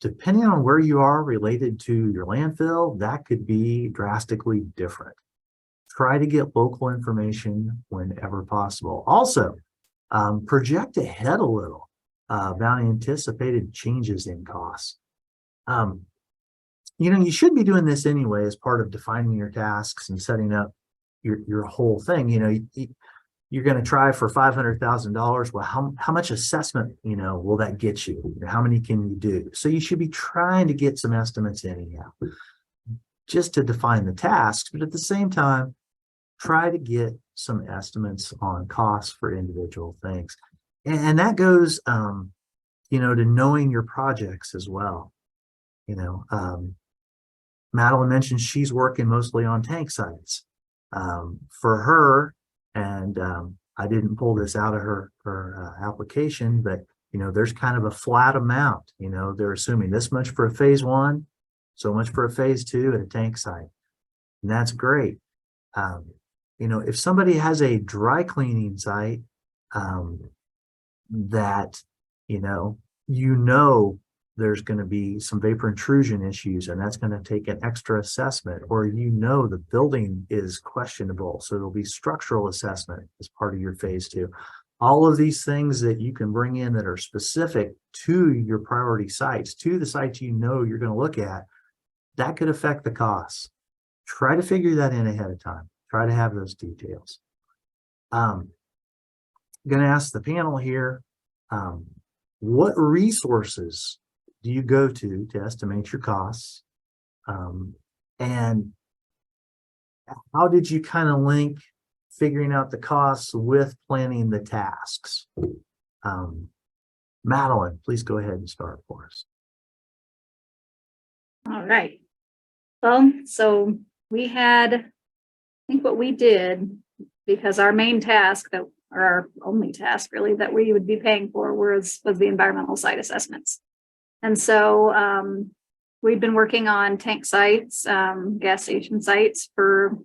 depending on where you are related to your landfill, that could be drastically different. Try to get local information whenever possible. Also, project ahead a little about anticipated changes in costs. You know, you should be doing this anyway as part of defining your tasks and setting up your whole thing. You know, you're going to try for $500,000. Well, how much assessment, you know, will that get you? How many can you do? So you should be trying to get some estimates anyhow, just to define the tasks. But at the same time, try to get some estimates on costs for individual things. And that goes, you know, to knowing your projects as well. You know, Madeline mentioned she's working mostly on tank sites. For her, and I didn't pull this out of her application, but you know, there's kind of a flat amount. You know, they're assuming this much for a phase 1, so much for a phase 2 at a tank site, and that's great. You know, if somebody has a dry cleaning site that you know there's going to be some vapor intrusion issues, and that's going to take an extra assessment, or you know the building is questionable, so there'll be structural assessment as part of your phase 2. All of these things that you can bring in that are specific to your priority sites, to the sites you know you're going to look at, that could affect the costs. Try to figure that in ahead of time. Try to have those details. I'm going to ask the panel here, what resources do you go to estimate your costs? And how did you kind of link figuring out the costs with planning the tasks? Madeline, please go ahead and start for us. All right. Well, so we had, I think what we did, because our main task or our only task really that we would be paying for was the environmental site assessments. And so we've been working on tank sites, gas station sites for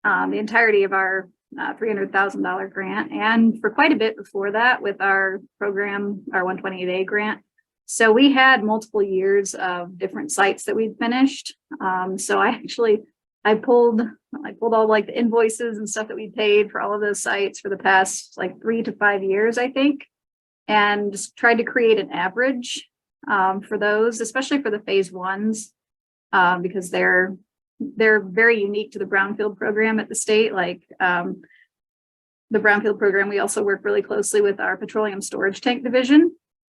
the entirety of our $300,000 grant, and for quite a bit before that with our program, our 128A grant. So we had multiple years of different sites that we'd finished. So I pulled all like the invoices and stuff that we paid for all of those sites for the past like 3 to 5 years, I think, and just tried to create an average for those, especially for the phase ones, because they're very unique to the Brownfield program at the state. Like the Brownfield program, we also work really closely with our petroleum storage tank division.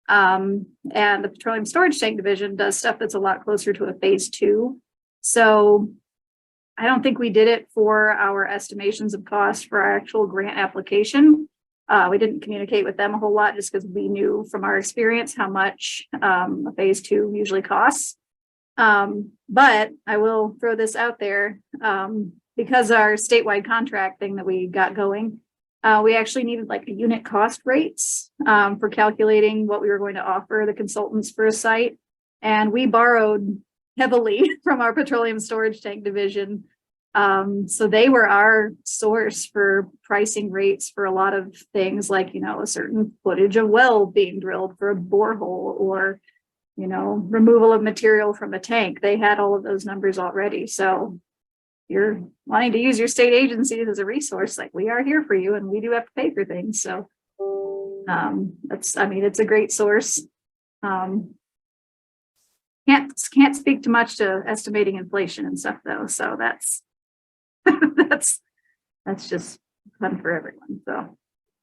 And the petroleum storage tank division does stuff that's a lot closer to a phase 2. So I don't think we did it for our estimations of cost for our actual grant application. We didn't communicate with them a whole lot just because we knew from our experience how much a phase 2 usually costs. But I will throw this out there, because our statewide contract thing that we got going, we actually needed like a unit cost rates for calculating what we were going to offer the consultants for a site. And we borrowed heavily from our petroleum storage tank division. So they were our source for pricing rates for a lot of things like, a certain footage of well being drilled for a borehole, or, removal of material from a tank. They had all of those numbers already. So you're wanting to use your state agencies as a resource, like we are here for you, and we do have to pay for things. So it's a great source. Can't speak too much to estimating inflation and stuff though. So that's that's just fun for everyone. So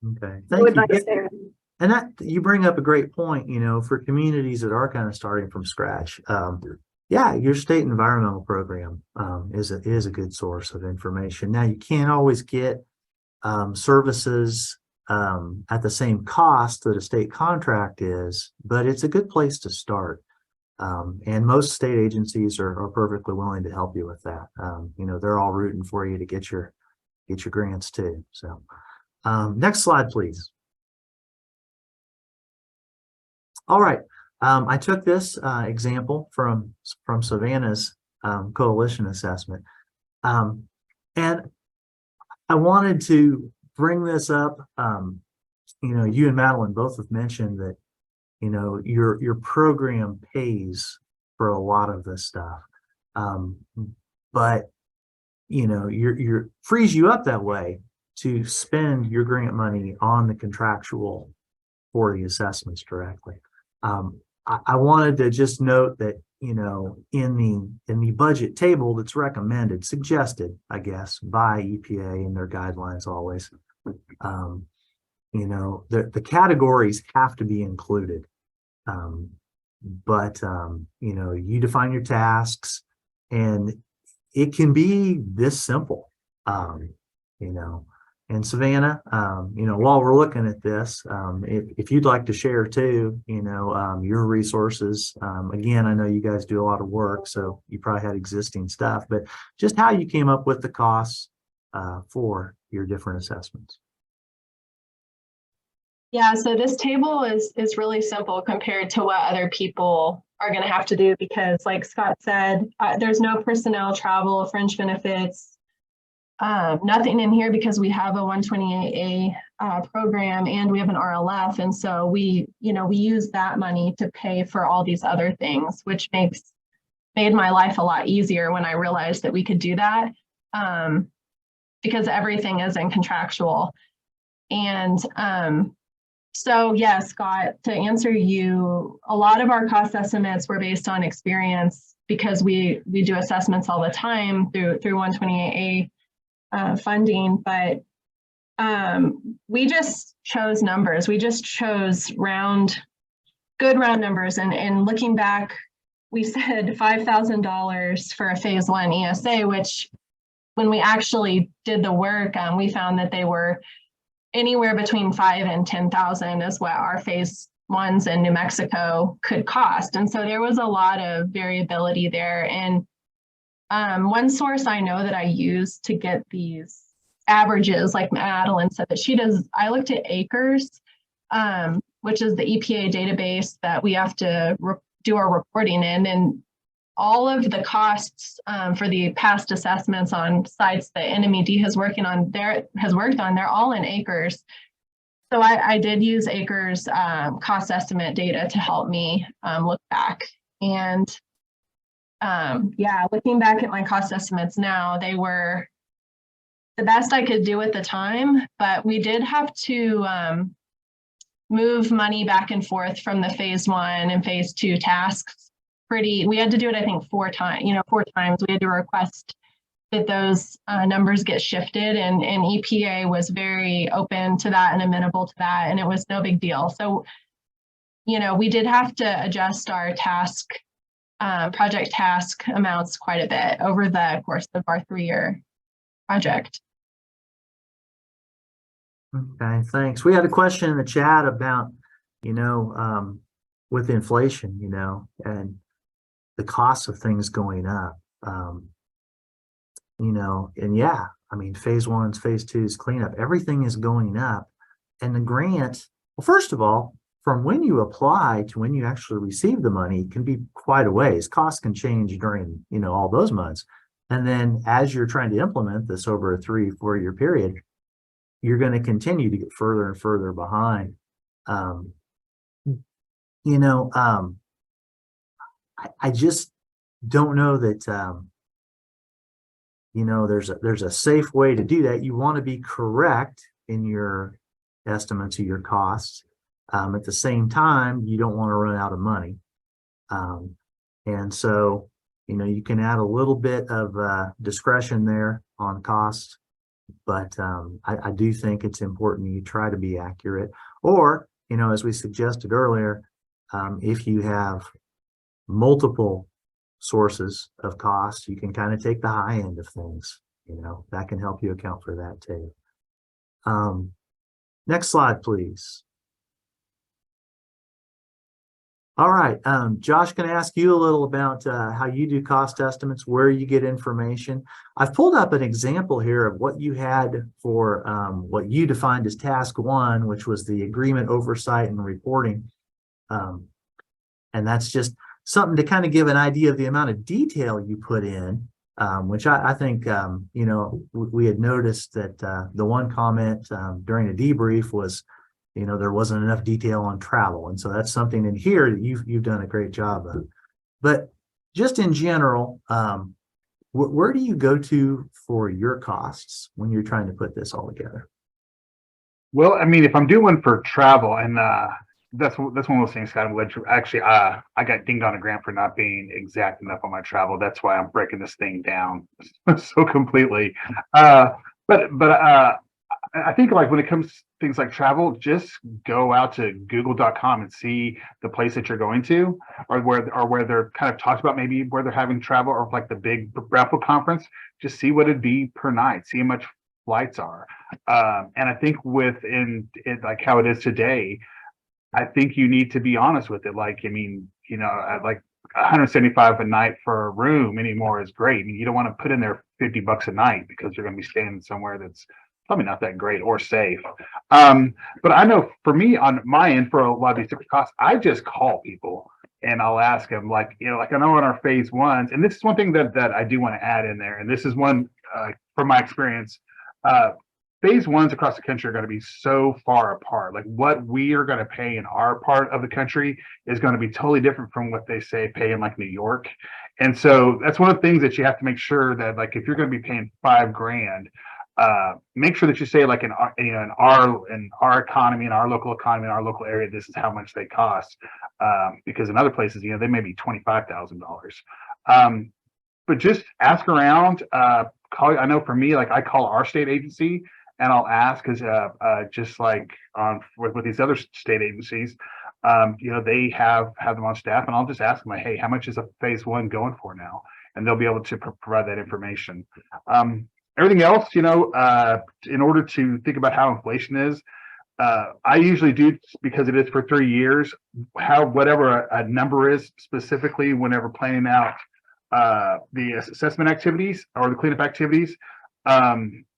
Okay, thank you. There. And that you bring up a great point, for communities that are kind of starting from scratch. Yeah, your state environmental program is a good source of information. Now, you can't always get services at the same cost that a state contract is, but it's a good place to start. And most state agencies are perfectly willing to help you with that. They're all rooting for you to get your grants too. So next slide, please. All right. I took this example from Savannah's coalition assessment. And I wanted to bring this up. You and Madeline both have mentioned that, your program pays for a lot of this stuff. But, you're frees you up that way to spend your grant money on the contractual for the assessments directly. I wanted to just note that, in the budget table that's suggested, I guess, by EPA and their guidelines always, the categories have to be included. But you define your tasks, and it can be this simple, And Savannah, while we're looking at this, if you'd like to share too, your resources, again, I know you guys do a lot of work, so you probably had existing stuff, but just how you came up with the costs for your different assessments. Yeah, so this table is really simple compared to what other people are going to have to do, because like Scott said, there's no personnel, travel, fringe benefits, nothing in here because we have a 128A program and we have an RLF. And so we use that money to pay for all these other things, which made my life a lot easier when I realized that we could do that, because everything is in contractual. And so yeah, Scott, to answer you, a lot of our cost estimates were based on experience, because we do assessments all the time through 128A funding, but we just chose numbers. We just chose good round numbers. And looking back, we said $5,000 for a phase 1 ESA, which when we actually did the work, we found that they were anywhere between 5,000 and 10,000 is what our phase 1s in New Mexico could cost. And so there was a lot of variability there. And one source I know that I use to get these averages, like Madeline said that she does, I looked at acres, which is the EPA database that we have to do our reporting in, and all of the costs for the past assessments on sites that NMED has worked on, they're all in acres. So I did use acres cost estimate data to help me look back. And yeah, looking back at my cost estimates now, they were the best I could do at the time, but we did have to move money back and forth from the phase 1 and phase 2 tasks. We had to do it, I think, 4 times. We had to request that those numbers get shifted, and EPA was very open to that and amenable to that, and it was no big deal. So, we did have to adjust our project task amounts quite a bit over the course of our 3-year project. Okay, thanks. We had a question in the chat about, with inflation, and the cost of things going up. And yeah, I mean, phase 1's, phase 2's cleanup, everything is going up. And the grant, well, first of all, from when you apply to when you actually receive the money can be quite a ways. Costs can change during, all those months. And then as you're trying to implement this over a 3-4 year period, you're going to continue to get further and further behind. I just don't know that, there's a safe way to do that. You want to be correct in your estimates of your costs. At the same time, you don't want to run out of money. And so, you can add a little bit of discretion there on costs, but I do think it's important you try to be accurate. Or, as we suggested earlier, if you have multiple sources of cost, you can kind of take the high end of things. That can help you account for that too. Next slide, please. All right, Josh, can I ask you a little about how you do cost estimates, where you get information? I've pulled up an example here of what you had for what you defined as task 1, which was the agreement oversight and reporting. And that's just something to kind of give an idea of the amount of detail you put in, which I think, we had noticed that the one comment during a debrief was, there wasn't enough detail on travel. And so that's something in here that you've done a great job of. But just in general, where do you go to for your costs when you're trying to put this all together? Well, I mean, if I'm doing for travel, and that's one of those things, Scott, actually, I got dinged on a grant for not being exact enough on my travel. That's why I'm breaking this thing down so completely. But I think, like, when it comes to things like travel, just go out to google.com and see the place that you're going to, or where they're kind of talked about, maybe where they're having travel, or like the big Brownfield conference. Just see what it'd be per night, see how much flights are. And I think within it, like how it is today, I think you need to be honest with it. Like, I mean, like $175 a night for a room anymore is great. I mean, you don't want to put in there $50 a night because you're going to be staying somewhere that's probably not that great or safe. But I know for me, on my end, for a lot of these different costs, I just call people and I'll ask them, like, like I know in our phase 1s, and this is one thing that I do want to add in there. And this is one from my experience, phase 1s across the country are going to be so far apart. Like, what we are going to pay in our part of the country is going to be totally different from what they pay in like New York. And so that's one of the things that you have to make sure that, like, if you're going to be paying $5 grand, make sure that you say, like, in our economy, in our local economy, in our local area, this is how much they cost. Because in other places, they may be $25,000. But just ask around. Call. I know for me, like, I call our state agency and I'll ask, because just like with these other state agencies, they have them on staff, and I'll just ask them, hey, how much is a phase 1 going for now? And they'll be able to provide that information. Everything else, in order to think about how inflation is, I usually do, because it is for 3 years, whatever a number is specifically whenever planning out the assessment activities or the cleanup activities,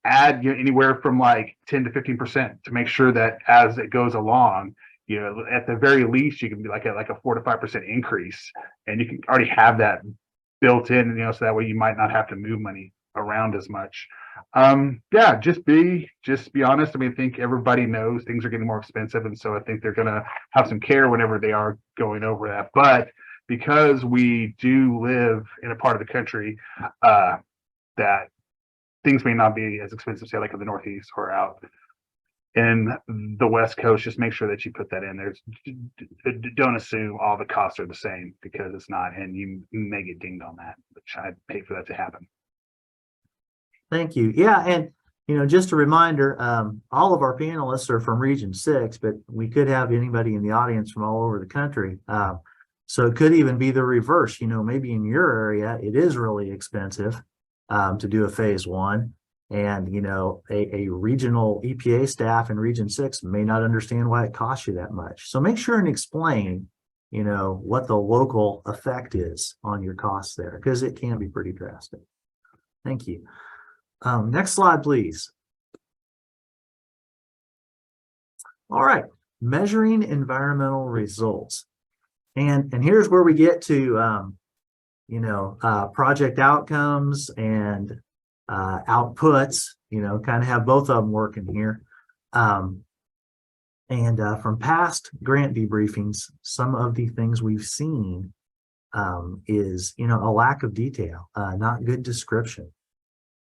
add anywhere from like 10 to 15% to make sure that as it goes along, at the very least, you can be like a 4 to 5% increase, and you can already have that built in, so that way you might not have to move money around as much. Just be honest. I mean, I think everybody knows things are getting more expensive, and so I think they're going to have some care whenever they are going over that. But because we do live in a part of the country that things may not be as expensive, say like in the Northeast or out in the West Coast, just make sure that you put that in there. Don't assume all the costs are the same, because it's not, and you may get dinged on that, which I'd pay for that to happen. Thank you. Yeah, and just a reminder, all of our panelists are from Region 6, but we could have anybody in the audience from all over the country. So it could even be the reverse. Maybe in your area, it is really expensive to do a phase 1. And, a regional EPA staff in Region 6 may not understand why it costs you that much. So make sure and explain, what the local effect is on your costs there, because it can be pretty drastic. Thank you. Next slide, please. All right, measuring environmental results. And here's where we get to, project outcomes and outputs, kind of have both of them working here. From past grant debriefings, some of the things we've seen is, a lack of detail, not good description.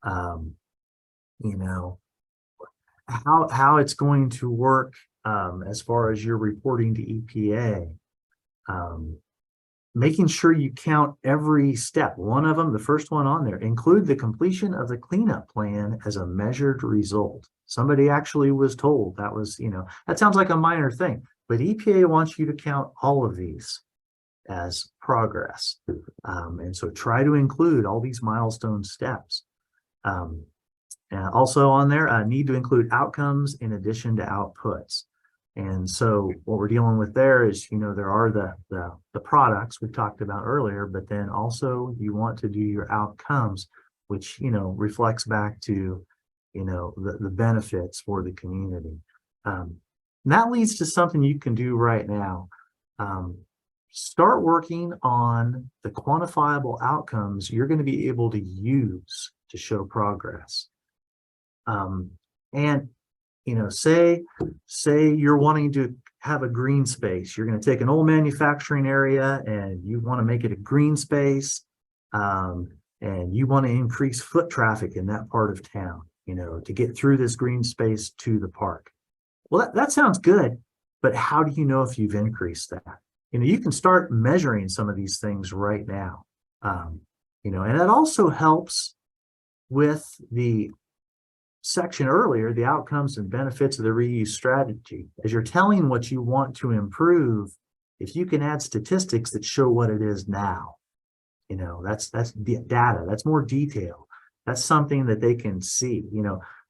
How it's going to work as far as your reporting to EPA. Making sure you count every step. One of them, the first one on there, include the completion of the cleanup plan as a measured result. Somebody actually was told that was, that sounds like a minor thing, but EPA wants you to count all of these as progress. And so try to include all these milestone steps. And also on there, need to include outcomes in addition to outputs. And so what we're dealing with there is, there are the products we talked about earlier, but then also you want to do your outcomes, which, reflects back to, the benefits for the community. And that leads to something you can do right now. Start working on the quantifiable outcomes you're going to be able to use to show progress. And say you're wanting to have a green space. You're going to take an old manufacturing area and you want to make it a green space, and you want to increase foot traffic in that part of town, to get through this green space to the park. Well, that sounds good, but how do you know if you've increased that? You can start measuring some of these things right now, and it also helps with the section earlier, the outcomes and benefits of the reuse strategy. As you're telling what you want to improve, if you can add statistics that show what it is now, that's the data, that's more detail. That's something that they can see.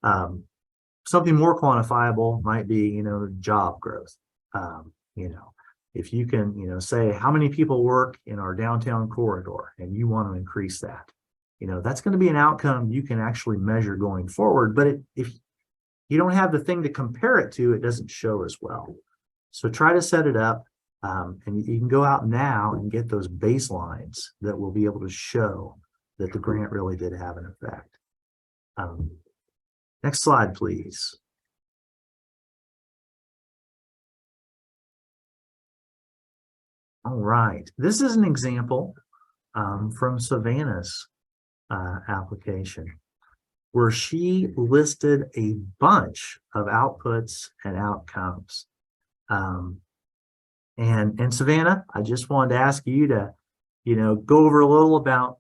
Something more quantifiable might be, job growth. If you can, say how many people work in our downtown corridor and you want to increase that. That's going to be an outcome you can actually measure going forward. But if you don't have the thing to compare it to, it doesn't show as well. So try to set it up, and you can go out now and get those baselines that will be able to show that the grant really did have an effect. Next slide, please. All right, this is an example from Savannah's application, where she listed a bunch of outputs and outcomes. And Savannah, I just wanted to ask you to, go over a little about,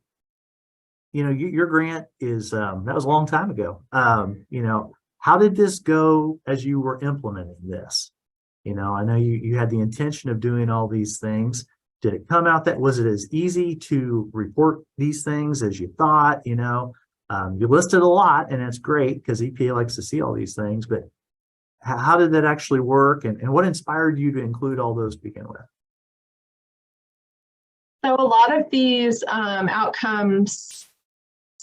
your grant is, that was a long time ago. How did this go as you were implementing this? I know you had the intention of doing all these things. Did it come out that, was it as easy to report these things as you thought? You listed a lot, and that's great because EPA likes to see all these things, but how did that actually work? And what inspired you to include all those to begin with? So a lot of these outcomes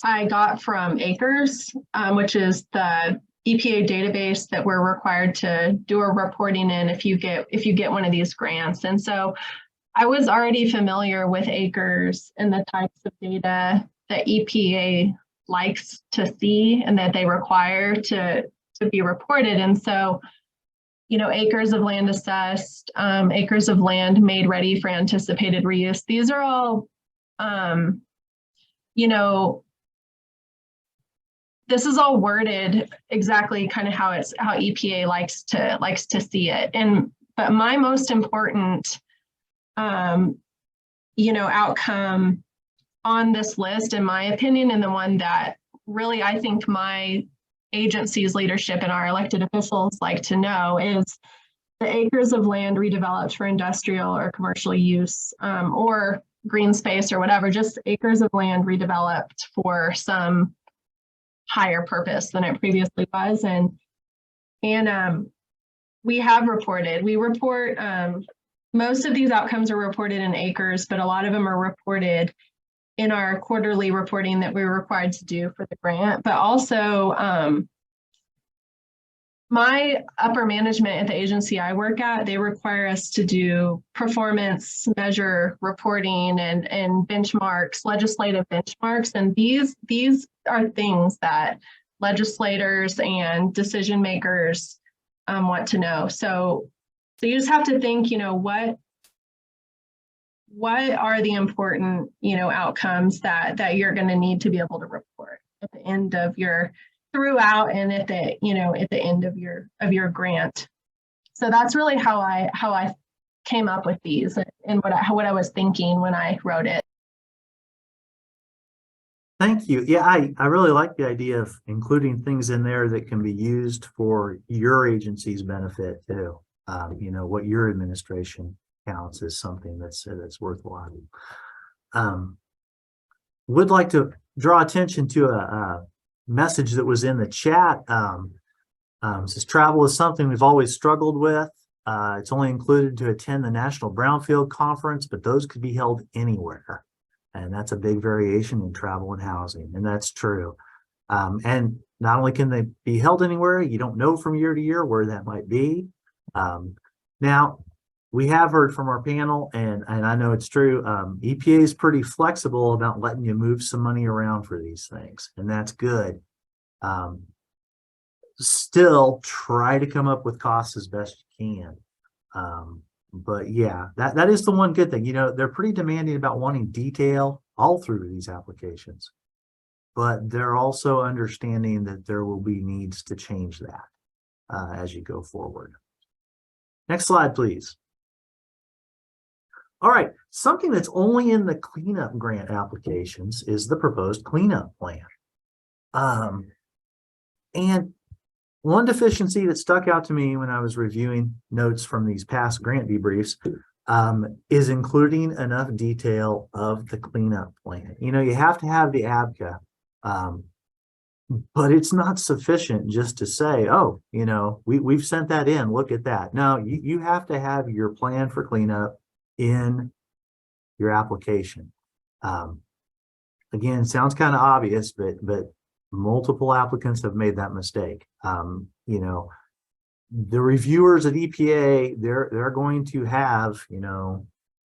I got from ACRES, which is the EPA database that we're required to do a reporting in if you get one of these grants. And so I was already familiar with ACRES and the types of data that EPA likes to see and that they require to be reported. And so, acres of land assessed, acres of land made ready for anticipated reuse. These are this is all worded exactly kind of how EPA likes to see it. But my most important, outcome on this list, in my opinion, and the one that really I think my agency's leadership and our elected officials like to know, is the acres of land redeveloped for industrial or commercial use, or green space or whatever, just acres of land redeveloped for some higher purpose than it previously was. And we report most of these outcomes are reported in acres, but a lot of them are reported in our quarterly reporting that we're required to do for the grant. But also my upper management at the agency I work at, they require us to do performance measure reporting and benchmarks, legislative benchmarks. And these are things that legislators and decision makers want to know. So you just have to think, what are the important, outcomes that you're going to need to be able to report at the end of your throughout and at the end of your grant. So that's really how I came up with these and what I was thinking when I wrote it. Thank you. Yeah, I really like the idea of including things in there that can be used for your agency's benefit too. What your administration counts as something that's worthwhile. Would like to draw attention to a message that was in the chat. Says travel is something we've always struggled with. It's only included to attend the National Brownfield Conference, but those could be held anywhere. And that's a big variation in travel and housing, and that's true. And not only can they be held anywhere, you don't know from year to year where that might be. Now, we have heard from our panel, and I know it's true, EPA is pretty flexible about letting you move some money around for these things, and that's good. Still, try to come up with costs as best you can. But yeah, that is the one good thing. They're pretty demanding about wanting detail all through these applications, but they're also understanding that there will be needs to change that as you go forward. Next slide, please. All right, something that's only in the cleanup grant applications is the proposed cleanup plan. And one deficiency that stuck out to me when I was reviewing notes from these past grant debriefs is including enough detail of the cleanup plan. You have to have the ABCA, but it's not sufficient just to say, oh, we've sent that in, look at that. No, you have to have your plan for cleanup in your application. Again, sounds kind of obvious, but multiple applicants have made that mistake. The reviewers at EPA, they're going to have,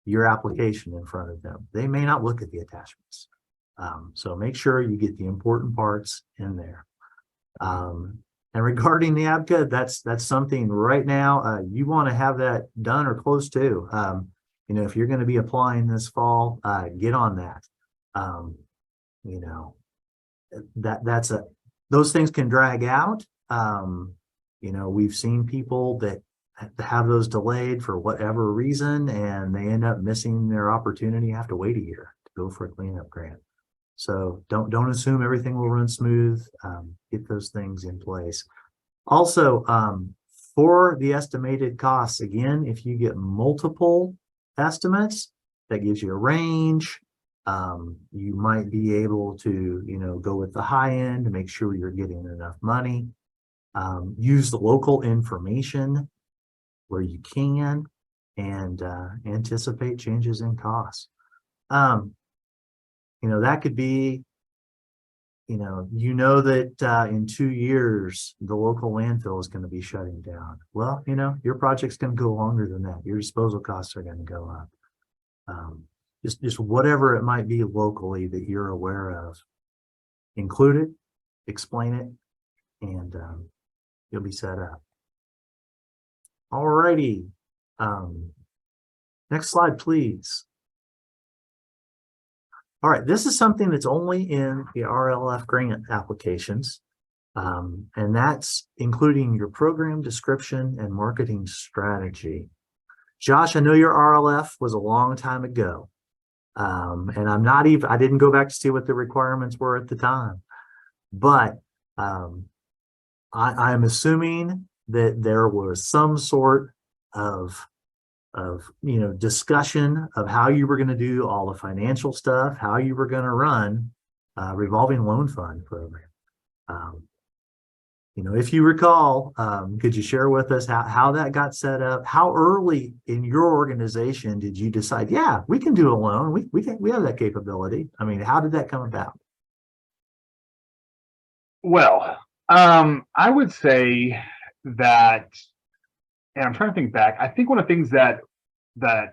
your application in front of them. They may not look at the attachments. So make sure you get the important parts in there. And regarding the ABCA, that's something right now, you want to have that done or close to. If you're going to be applying this fall, get on that. Those things can drag out. We've seen people that have those delayed for whatever reason, and they end up missing their opportunity, have to wait a year to go for a cleanup grant. So don't assume everything will run smooth. Get those things in place. Also, for the estimated costs, again, if you get multiple estimates, that gives you a range. You might be able to, go with the high end to make sure you're getting enough money. Use the local information where you can, and anticipate changes in costs. That could be, that in 2 years, the local landfill is going to be shutting down. Well, your project's going to go longer than that. Your disposal costs are going to go up. Just whatever it might be locally that you're aware of, include it, explain it, and you'll be set up. All righty. Next slide, please. All right, this is something that's only in the RLF grant applications. And that's including your program description and marketing strategy. Josh, I know your RLF was a long time ago. And I didn't go back to see what the requirements were at the time, but I'm assuming that there was some sort of discussion of how you were going to do all the financial stuff, how you were going to run a revolving loan fund program. If you recall, could you share with us how that got set up? How early in your organization did you decide, yeah, we can do a loan, we have that capability? I mean, how did that come about? Well, I would say that, and I'm trying to think back, I think one of the things that the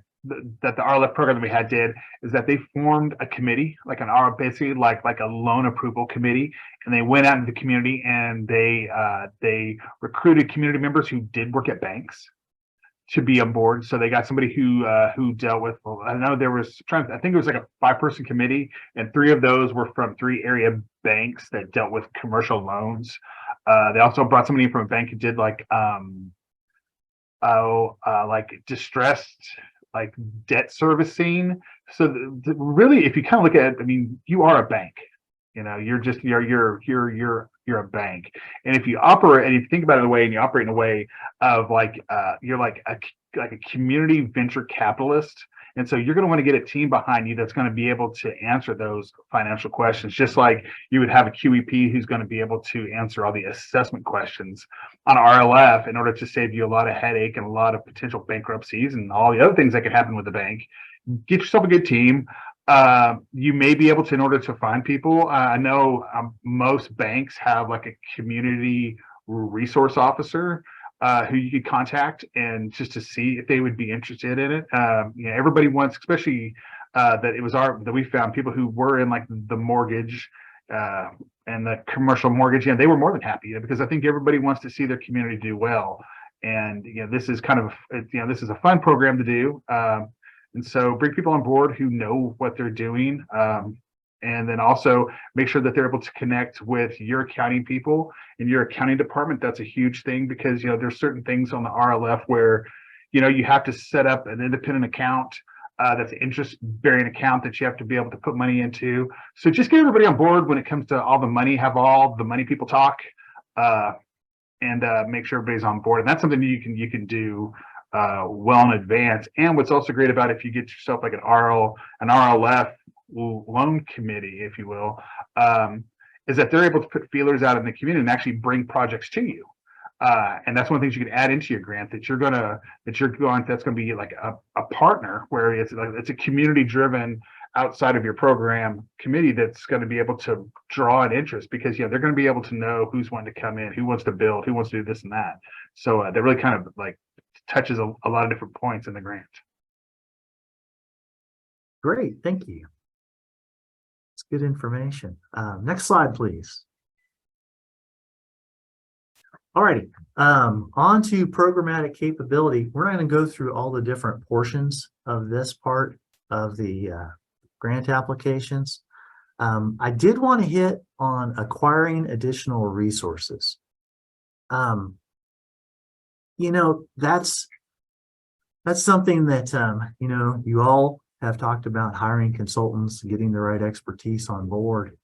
RLF program that we had did is that they formed a committee, like basically like a loan approval committee, and they went out into the community and they recruited community members who did work at banks to be on board. So they got somebody who dealt with, I know there was, I think it was like a 5-person committee, and 3 of those were from 3 area banks that dealt with commercial loans. They also brought somebody in from a bank who did like distressed debt servicing. So really, if you kind of look at it, I mean, you are a bank. You're a bank, and if you operate, and if you think about it in a way, and you operate in a way of you're like a community venture capitalist, and so you're going to want to get a team behind you that's going to be able to answer those financial questions, just like you would have a QEP who's going to be able to answer all the assessment questions on RLF in order to save you a lot of headache and a lot of potential bankruptcies and all the other things that could happen with the bank. Get yourself a good team. You may be able to, in order to find people, I know most banks have like a community resource officer who you could contact, and just to see if they would be interested in it. Everybody wants, especially that we found people who were in like the mortgage and the commercial mortgage, they were more than happy, because I think everybody wants to see their community do well. And this is kind of this is a fun program to do. And so bring people on board who know what they're doing. And then also make sure that they're able to connect with your accounting people in your accounting department. That's a huge thing, because there's certain things on the RLF where you have to set up an independent account that's an interest-bearing account that you have to be able to put money into. So just get everybody on board when it comes to all the money. Have all the money people talk, and make sure everybody's on board. And that's something you can do well in advance. And what's also great about if you get yourself like an RLF loan committee, if you will, is that they're able to put feelers out in the community and actually bring projects to you. And that's one of the things you can add into your grant, that's going to be like a partner, where it's a community driven outside of your program committee that's going to be able to draw an interest, because they're going to be able to know who's wanting to come in, who wants to build, who wants to do this and that. So that really kind of like touches a lot of different points in the grant. Great, thank you. It's good information. Next slide, please. All righty, on to programmatic capability. We're not going to go through all the different portions of this part of the grant applications. I did want to hit on acquiring additional resources. That's something that you all have talked about, hiring consultants, getting the right expertise on board,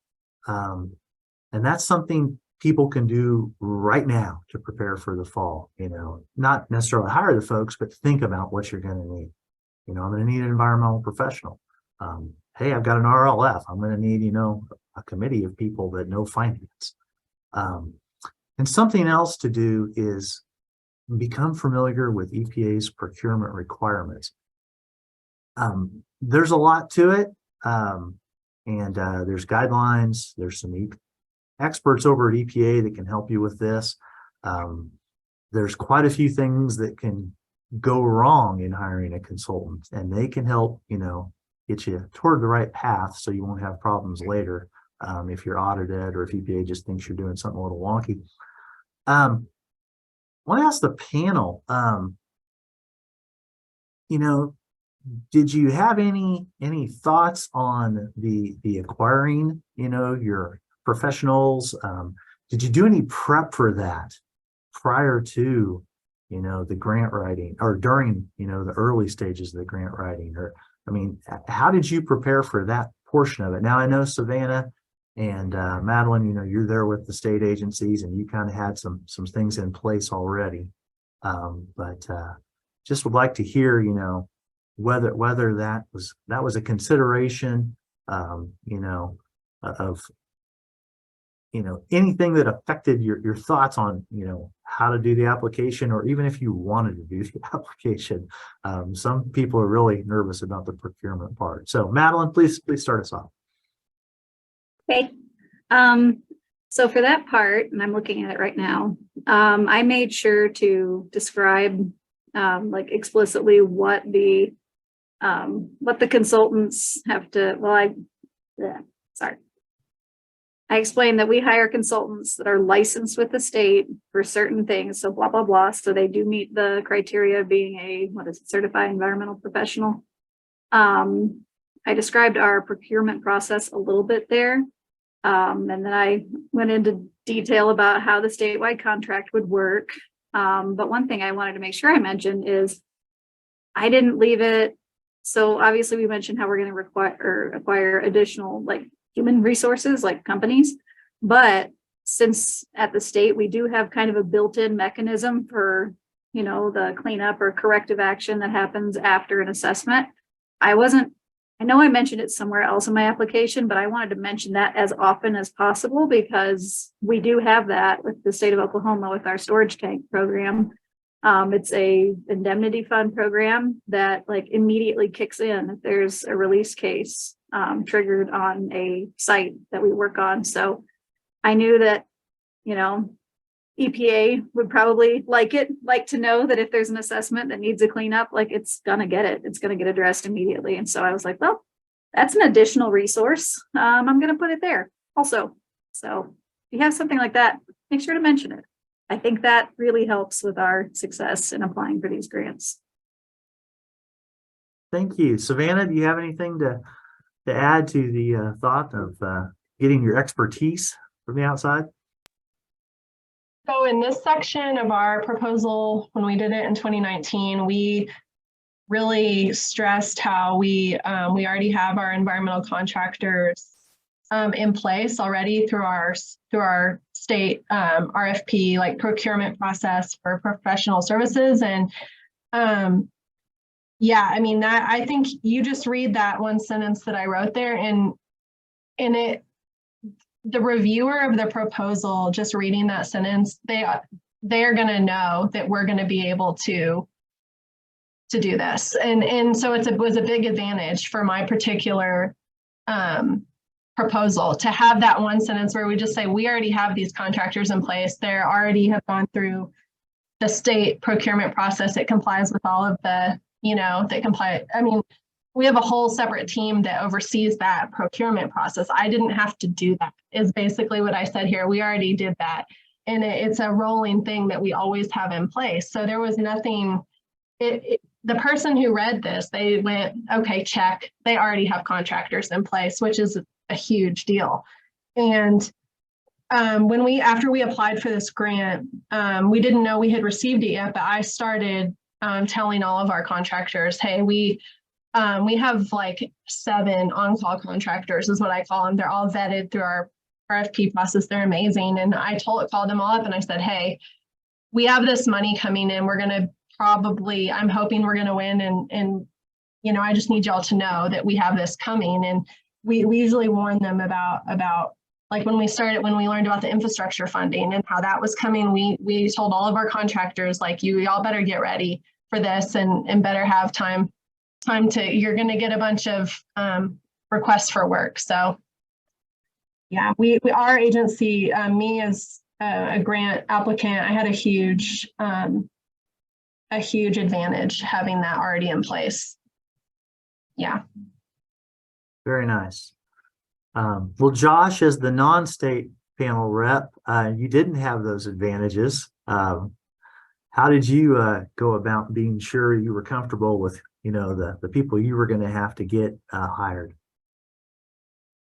and that's something people can do right now to prepare for the fall. Not necessarily hire the folks, but think about what you're going to need. I'm going to need an environmental professional. Hey, I've got an RLF. I'm going to need a committee of people that know finance. And something else to do is become familiar with EPA's procurement requirements. There's a lot to it, and there's guidelines. There's some experts over at EPA that can help you with this. There's quite a few things that can go wrong in hiring a consultant, and they can help get you toward the right path, so you won't have problems later if you're audited, or if EPA just thinks you're doing something a little wonky. I want to ask the panel, did you have any thoughts on the acquiring, your professionals? did you do any prep for that prior to, you know, the grant writing, or during, you know, the early stages of the grant writing? Or, I mean, how did you prepare for that portion of it? Now, I know Savannah and Madeline, you know, you're there with the state agencies and you kind of had some things in place already. But just would like to hear, you know, whether that was a consideration, you know, of, you know, anything that affected your thoughts on, you know, how to do the application, or even if you wanted to do the application. Some people are really nervous about the procurement part. So Madeline, please start us off. Okay. So for that part, and I'm looking at it right now, I made sure to describe like explicitly what the consultants have to, I explained that we hire consultants that are licensed with the state for certain things. So blah, blah, blah. So they do meet the criteria of being a, certified environmental professional. I described our procurement process a little bit there. And then I went into detail about how the statewide contract would work. But one thing I wanted to make sure I mentioned is I didn't leave it. So obviously we mentioned how we're going to acquire additional like human resources like companies. But since at the state, we do have kind of a built-in mechanism for, you know, the cleanup or corrective action that happens after an assessment. I know I mentioned it somewhere else in my application, but I wanted to mention that as often as possible because we do have that with the state of Oklahoma with our storage tank program. It's a indemnity fund program that like immediately kicks in if there's a release case triggered on a site that we work on. So I knew that, you know, EPA would probably like to know that if there's an assessment that needs a cleanup, like it's going to get addressed immediately. And so I was like, well, that's an additional resource. I'm going to put it there also. So if you have something like that, make sure to mention it. I think that really helps with our success in applying for these grants. Thank you. Savannah, do you have anything to add to the thought of getting your expertise from the outside? So in this section of our proposal, when we did it in 2019, we really stressed how we already have our environmental contractors in place already through our state RFP, like procurement process for professional services. And yeah, I mean, that I think you just read that one sentence that I wrote there, and the reviewer of the proposal, just reading that sentence, they are going to know that we're going to be able to do this. And so it was a big advantage for my particular proposal to have that one sentence where we just say, we already have these contractors in place. They already have gone through the state procurement process. It complies with all of the, you know, they comply. I mean, we have a whole separate team that oversees that procurement process. I didn't have to do that, is basically what I said here. We already did that. And it's a rolling thing that we always have in place. So there was nothing, the person who read this, they went, okay, check. They already have contractors in place, which is a huge deal. And after we applied for this grant, we didn't know we had received it yet, but I started telling all of our contractors, hey, we have like 7 on-call contractors is what I call them. They're all vetted through our RFP process. They're amazing. And I called them all up and I said, hey, we have this money coming in. We're going to I'm hoping we're going to win. And, you know, I just need y'all to know that we have this coming. And we usually warn them about like when we learned about the infrastructure funding and how that was coming, we told all of our contractors, like, y'all better get ready for this and better have time you're going to get a bunch of requests for work. So yeah, our agency, me as a grant applicant, I had a huge advantage having that already in place. Yeah. Very nice. Well, Josh, as the non-state panel rep, you didn't have those advantages. How did you go about being sure you were comfortable with, you know, the people you were going to have to get hired?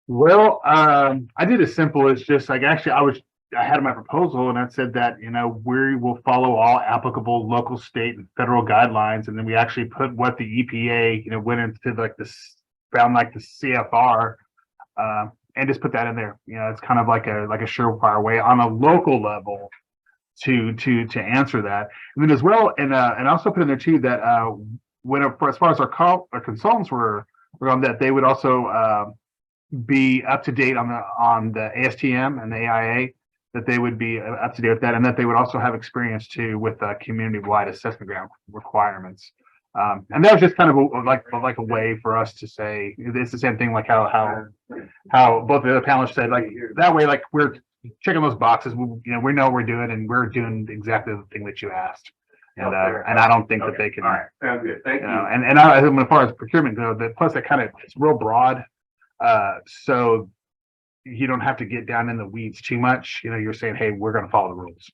Well, I did as simple as just like, actually, I was I had my proposal and I said that, you know, we will follow all applicable local, state and federal guidelines. And then we actually put what the EPA, you know, went into like this, found like the CFR, and just put that in there. You know, it's kind of like a surefire way on a local level to answer that. And then as well, and I also put in there too that as far as our consultants were on that, they would also be up to date on the ASTM and the AIA, that they would be up to date with that, and that they would also have experience too with community-wide assessment grant requirements. And that was just kind of like a way for us to say it's the same thing like how both the other panelists said, like that way, like we're checking those boxes. We know what we're doing, and we're doing exactly the thing that you asked. And I don't think that they can. All right, sounds good. Thank you. And as far as procurement goes, plus it kind of it's real broad, so you don't have to get down in the weeds too much. You know, you're saying, hey, we're going to follow the rules.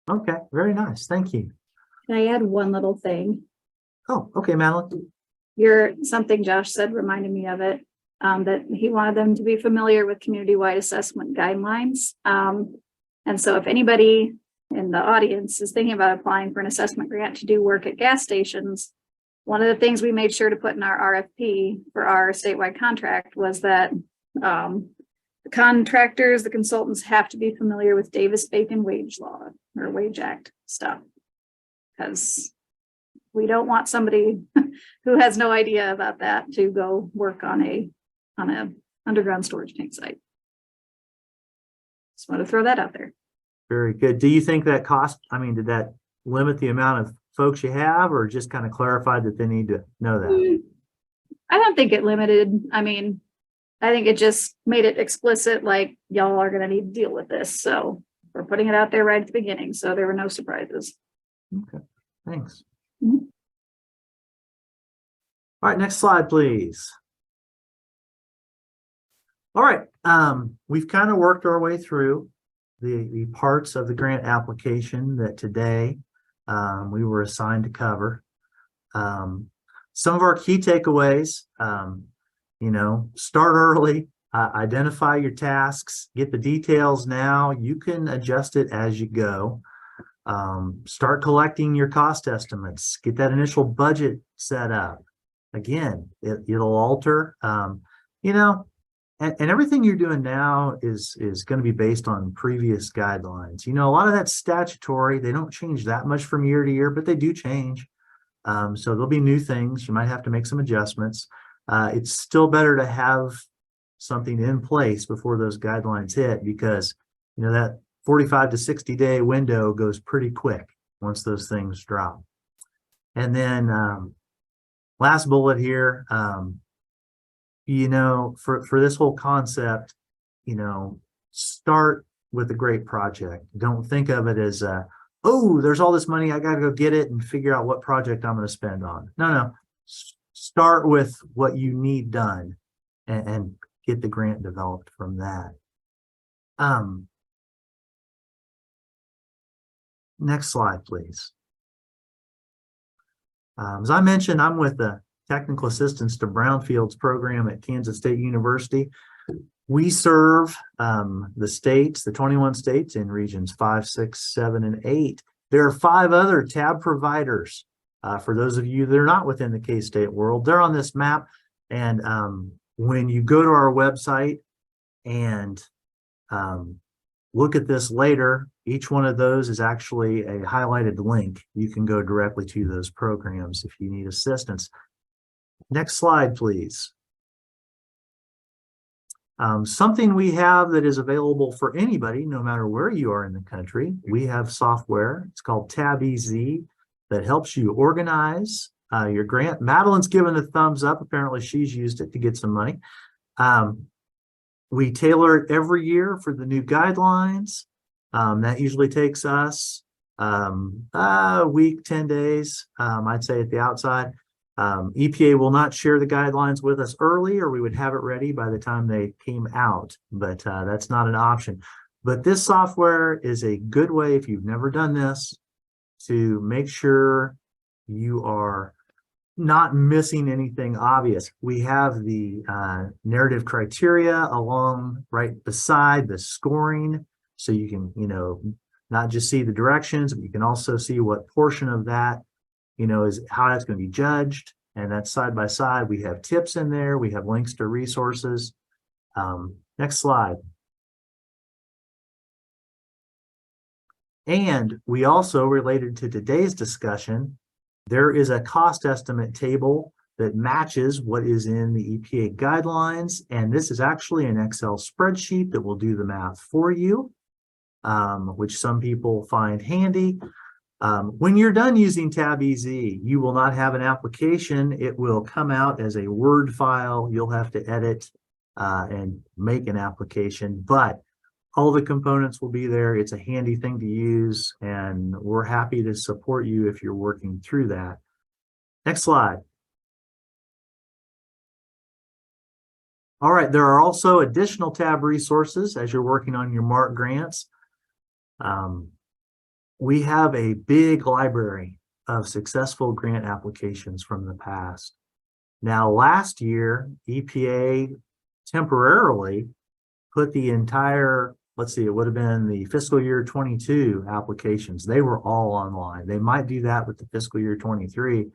Okay, very nice. Thank you. Can I add one little thing? Oh, okay, Madeline. Something Josh said reminded me of it, that he wanted them to be familiar with community-wide assessment guidelines. And so if anybody in the audience is thinking about applying for an assessment grant to do work at gas stations, one of the things we made sure to put in our RFP for our statewide contract was that the contractors, the consultants have to be familiar with Davis-Bacon wage law or wage act stuff. Because we don't want somebody who has no idea about that to go work on a underground storage tank site. Just want to throw that out there. Very good. Do you think that did that limit the amount of folks you have, or just kind of clarified that they need to know that? I don't think it limited. I mean, I think it just made it explicit, like y'all are going to need to deal with this. So we're putting it out there right at the beginning. So there were no surprises. Okay, thanks. Mhm. All right, next slide, please. All right, we've kind of worked our way through the parts of the grant application that today we were assigned to cover. Some of our key takeaways, start early, identify your tasks, get the details now. You can adjust it as you go. Start collecting your cost estimates, get that initial budget set up. Again, it'll alter, and everything you're doing now is going to be based on previous guidelines. A lot of that's statutory. They don't change that much from year to year, but they do change. So there'll be new things. You might have to make some adjustments. It's still better to have something in place before those guidelines hit, because that 45 to 60 day window goes pretty quick once those things drop. And then last bullet here, for this whole concept, start with a great project. Don't think of it as oh, there's all this money, I got to go get it and figure out what project I'm going to spend on. No. Start with what you need done and get the grant developed from that. Next slide, please. As I mentioned, I'm with the Technical Assistance to Brownfields program at Kansas State University. We serve the states, the 21 states in regions 5, 6, 7, and 8. There are 5 other tab providers. For those of you that are not within the K-State world, they're on this map. And when you go to our website and look at this later, each one of those is actually a highlighted link. You can go directly to those programs if you need assistance. Next slide, please. Something we have that is available for anybody, no matter where you are in the country. We have software. It's called TabEZ that helps you organize your grant. Madeline's given a thumbs up. Apparently, she's used it to get some money. We tailor it every year for the new guidelines. That usually takes us a week, 10 days, I'd say at the outside. EPA will not share the guidelines with us early, or we would have it ready by the time they came out, but that's not an option. But this software is a good way, if you've never done this, to make sure you are not missing anything obvious. We have the narrative criteria along right beside the scoring. So you can, not just see the directions, but you can also see what portion of that, is how that's going to be judged. And that's side by side. We have tips in there. We have links to resources. Next slide. And we also, related to today's discussion, there is a cost estimate table that matches what is in the EPA guidelines. And this is actually an Excel spreadsheet that will do the math for you, which some people find handy. When you're done using Tab EZ, you will not have an application. It will come out as a Word file. You'll have to edit and make an application, but all the components will be there. It's a handy thing to use, and we're happy to support you if you're working through that. Next slide. All right, there are also additional tab resources as you're working on your MARC grants. We have a big library of successful grant applications from the past. Now, last year, EPA temporarily put the entire, let's see, it would have been the fiscal year 22 applications. They were all online. They might do that with the fiscal year 23,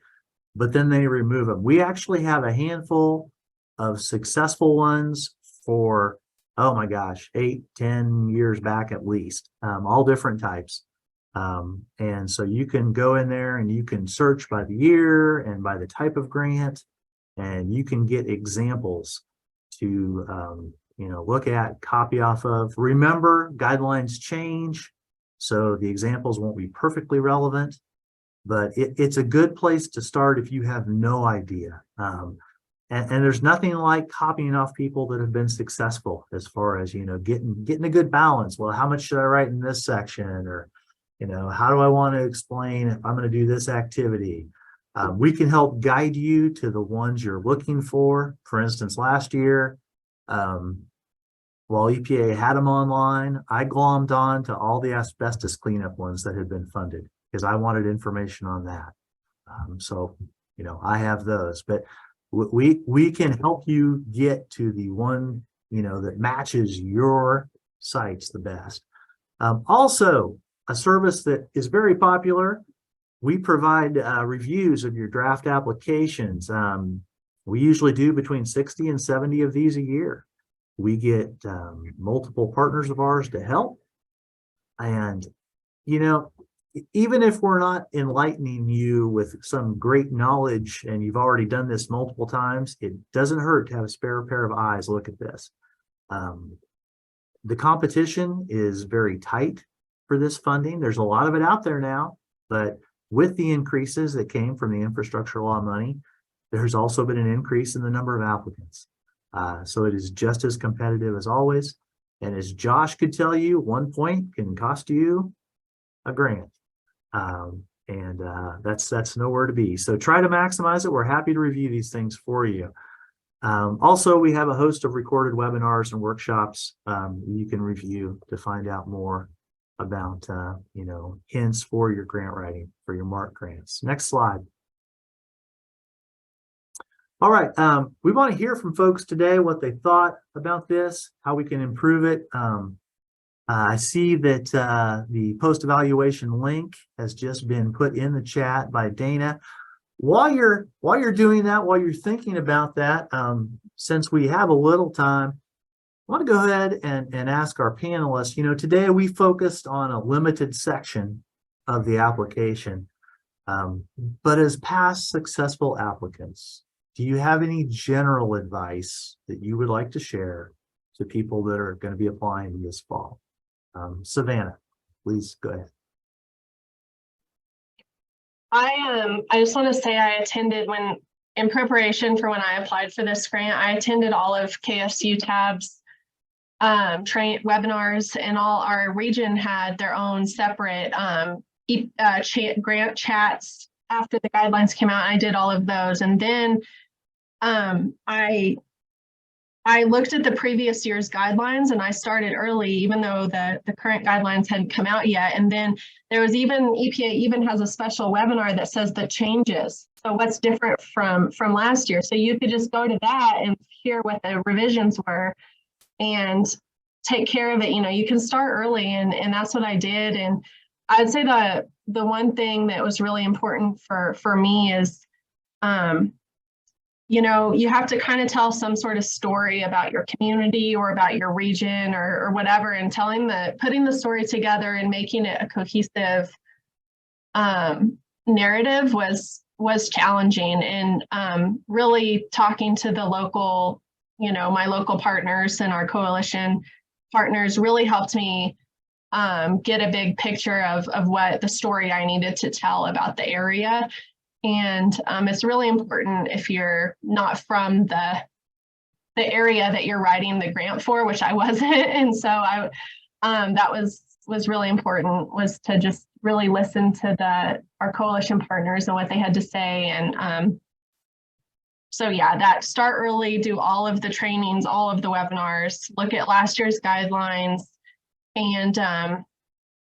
but then they remove them. We actually have a handful of successful ones for, oh my gosh, 8-10 years back at least, all different types. And so you can go in there and you can search by the year and by the type of grant, and you can get examples to look at, copy off of. Remember, guidelines change, so the examples won't be perfectly relevant, but it's a good place to start if you have no idea. And there's nothing like copying off people that have been successful as far as, getting a good balance. Well, how much should I write in this section? Or, how do I want to explain if I'm going to do this activity? We can help guide you to the ones you're looking for. For instance, last year, while EPA had them online, I glommed on to all the asbestos cleanup ones that had been funded because I wanted information on that. So, I have those, but we can help you get to the one, that matches your sites the best. Also, a service that is very popular, we provide reviews of your draft applications. We usually do between 60 and 70 of these a year. We get multiple partners of ours to help. And, even if we're not enlightening you with some great knowledge and you've already done this multiple times, it doesn't hurt to have a spare pair of eyes look at this. The competition is very tight for this funding. There's a lot of it out there now, but with the increases that came from the infrastructure law money, there's also been an increase in the number of applicants. So it is just as competitive as always. And as Josh could tell you, 1 point can cost you a grant. That's nowhere to be. So try to maximize it. We're happy to review these things for you. Also, we have a host of recorded webinars and workshops you can review to find out more about, hints for your grant writing, for your MARC grants. Next slide. All right, we want to hear from folks today what they thought about this, how we can improve it. I see that the post-evaluation link has just been put in the chat by Dana. While you're doing that, while you're thinking about that, since we have a little time, I want to go ahead and ask our panelists, today we focused on a limited section of the application, but as past successful applicants, do you have any general advice that you would like to share to people that are going to be applying this fall? Savannah, please go ahead. I just want to say I attended in preparation for when I applied for this grant, I attended all of KSU tabs webinars, and all our region had their own separate grant chats after the guidelines came out. I did all of those, and then I looked at the previous year's guidelines, and I started early, even though the current guidelines hadn't come out yet. And then there was EPA even has a special webinar that says the changes So what's different from last year? So you could just go to that and hear what the revisions were and take care of it. You know, you can start early, and that's what I did. And I'd say the one thing that was really important for me is, you know, you have to kind of tell some sort of story about your community or about your region or whatever, and putting the story together and making it a cohesive narrative was challenging. And really talking to the local, you know, my local partners and our coalition partners really helped me get a big picture of what the story I needed to tell about the area. And it's really important if you're not from the area that you're writing the grant for, which I wasn't. And so that was really important, was to just really listen to our coalition partners and what they had to say. And so yeah, that start early, do all of the trainings, all of the webinars, look at last year's guidelines, and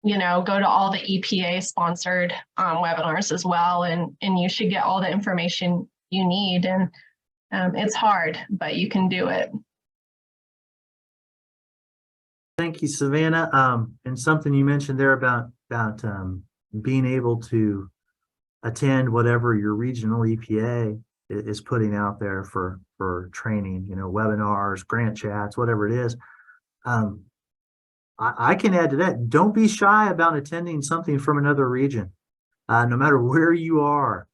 you know, go to all the EPA sponsored webinars as well, and you should get all the information you need. And it's hard, but you can do it. Thank you, Savannah. And something you mentioned there about being able to attend whatever your regional EPA is putting out there for training, you know, webinars, grant chats, whatever it is. I can add to that. Don't be shy about attending something from another region, no matter where you are.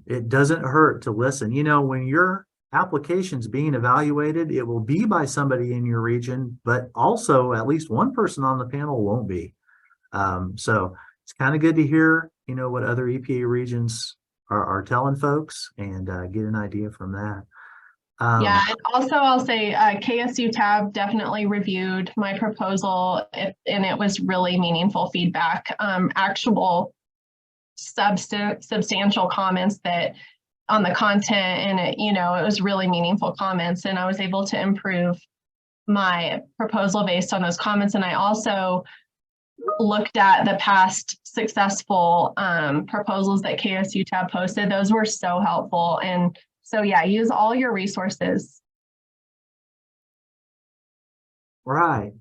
It doesn't hurt to listen. You know, when your application's being evaluated, it will be by somebody in your region, but also at least one person on the panel won't be. So it's kind of good to hear, you know, what other EPA regions are telling folks, and get an idea from that. Yeah, and also I'll say KSU TAB definitely reviewed my proposal, and it was really meaningful feedback, actual substantial comments that on the content, and it, you know, it was really meaningful comments, and I was able to improve my proposal based on those comments. And I also looked at the past successful proposals that KSU TAB posted. Those were so helpful. And so yeah, use all your resources. Right.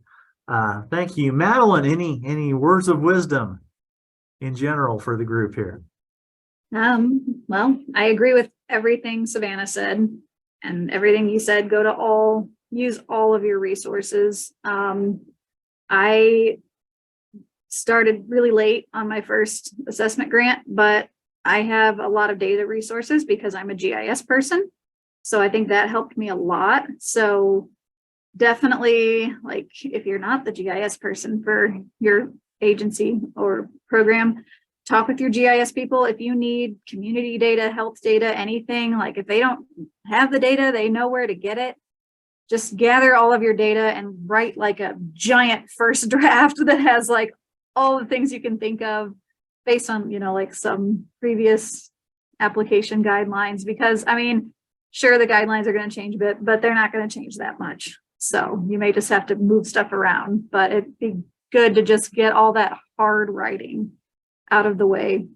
Thank you. Madeline, any words of wisdom in general for the group here? Well, I agree with everything Savannah said, and everything you said. Use all of your resources. I started really late on my first assessment grant, but I have a lot of data resources because I'm a GIS person. So I think that helped me a lot. So definitely, like, if you're not the GIS person for your agency or program, talk with your GIS people. If you need community data, health data, anything, like if they don't have the data, they know where to get it. Just gather all of your data and write like a giant first draft that has like all the things you can think of based on, you know, like some previous application guidelines, because I mean, sure, the guidelines are going to change a bit, but they're not going to change that much. So you may just have to move stuff around, but it'd be good to just get all that hard writing out of the way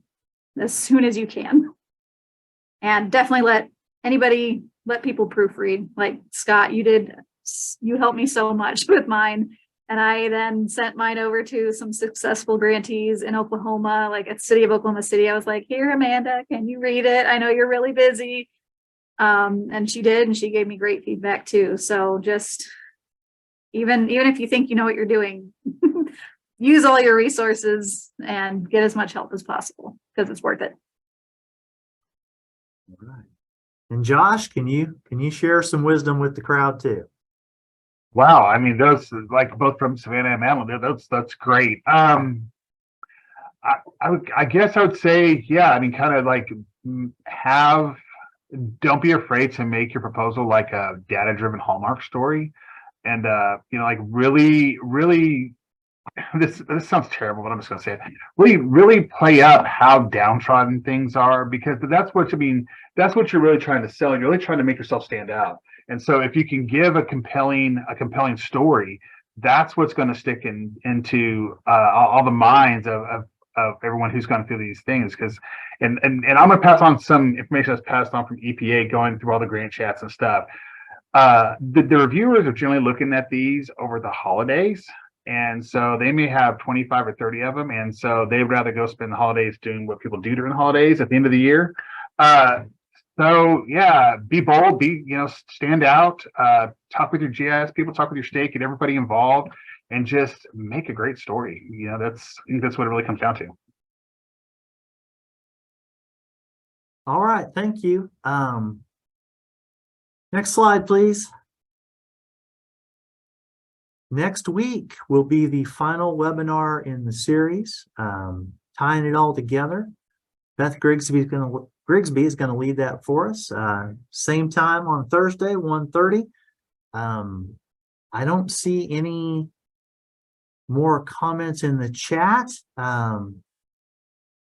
as soon as you can. And definitely let people proofread. Like Scott, you helped me so much with mine. And I then sent mine over to some successful grantees in Oklahoma, like at City of Oklahoma City. I was like, here, Amanda, can you read it? I know you're really busy. And she did, and she gave me great feedback too. So just even if you think you know what you're doing, use all your resources and get as much help as possible, because it's worth it. All right. And Josh, can you share some wisdom with the crowd too? Wow, I mean, those, like, both from Savannah and Madeline, that's great. I guess I would say, yeah, I mean, kind of like don't be afraid to make your proposal like a data-driven Hallmark story. And, you know, like really, this sounds terrible, but I'm just going to say it. Really play up how downtrodden things are, because that's what you're really trying to sell. You're really trying to make yourself stand out. And so if you can give a compelling story, that's what's going to stick into all the minds of of everyone who's gone through these things, because and I'm gonna pass on some information that's passed on from EPA going through all the grant chats and stuff. The reviewers are generally looking at these over the holidays, and so they may have 25 or 30 of them, and so they'd rather go spend the holidays doing what people do during the holidays at the end of the year. So yeah, be bold, stand out, talk with your GIS people, talk with your state, get everybody involved, and just make a great story. I think that's what it really comes down to. All right, thank you. Next slide, please. Next week will be the final webinar in the series, tying it all together. Beth Grigsby is going to lead that for us. Same time on Thursday, 1:30. I don't see any more comments in the chat.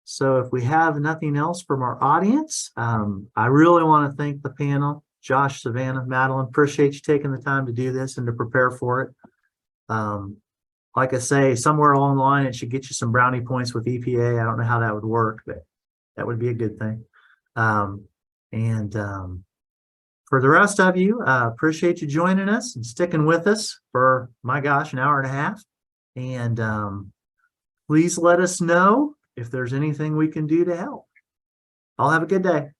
So if we have nothing else from our audience, I really want to thank the panel. Josh, Savannah, Madeline, appreciate you taking the time to do this and to prepare for it. Like I say, somewhere along the line, it should get you some brownie points with EPA. I don't know how that would work, but that would be a good thing. For the rest of you, appreciate you joining us and sticking with us for, my gosh, an hour and a half. And please let us know if there's anything we can do to help. I'll have a good day.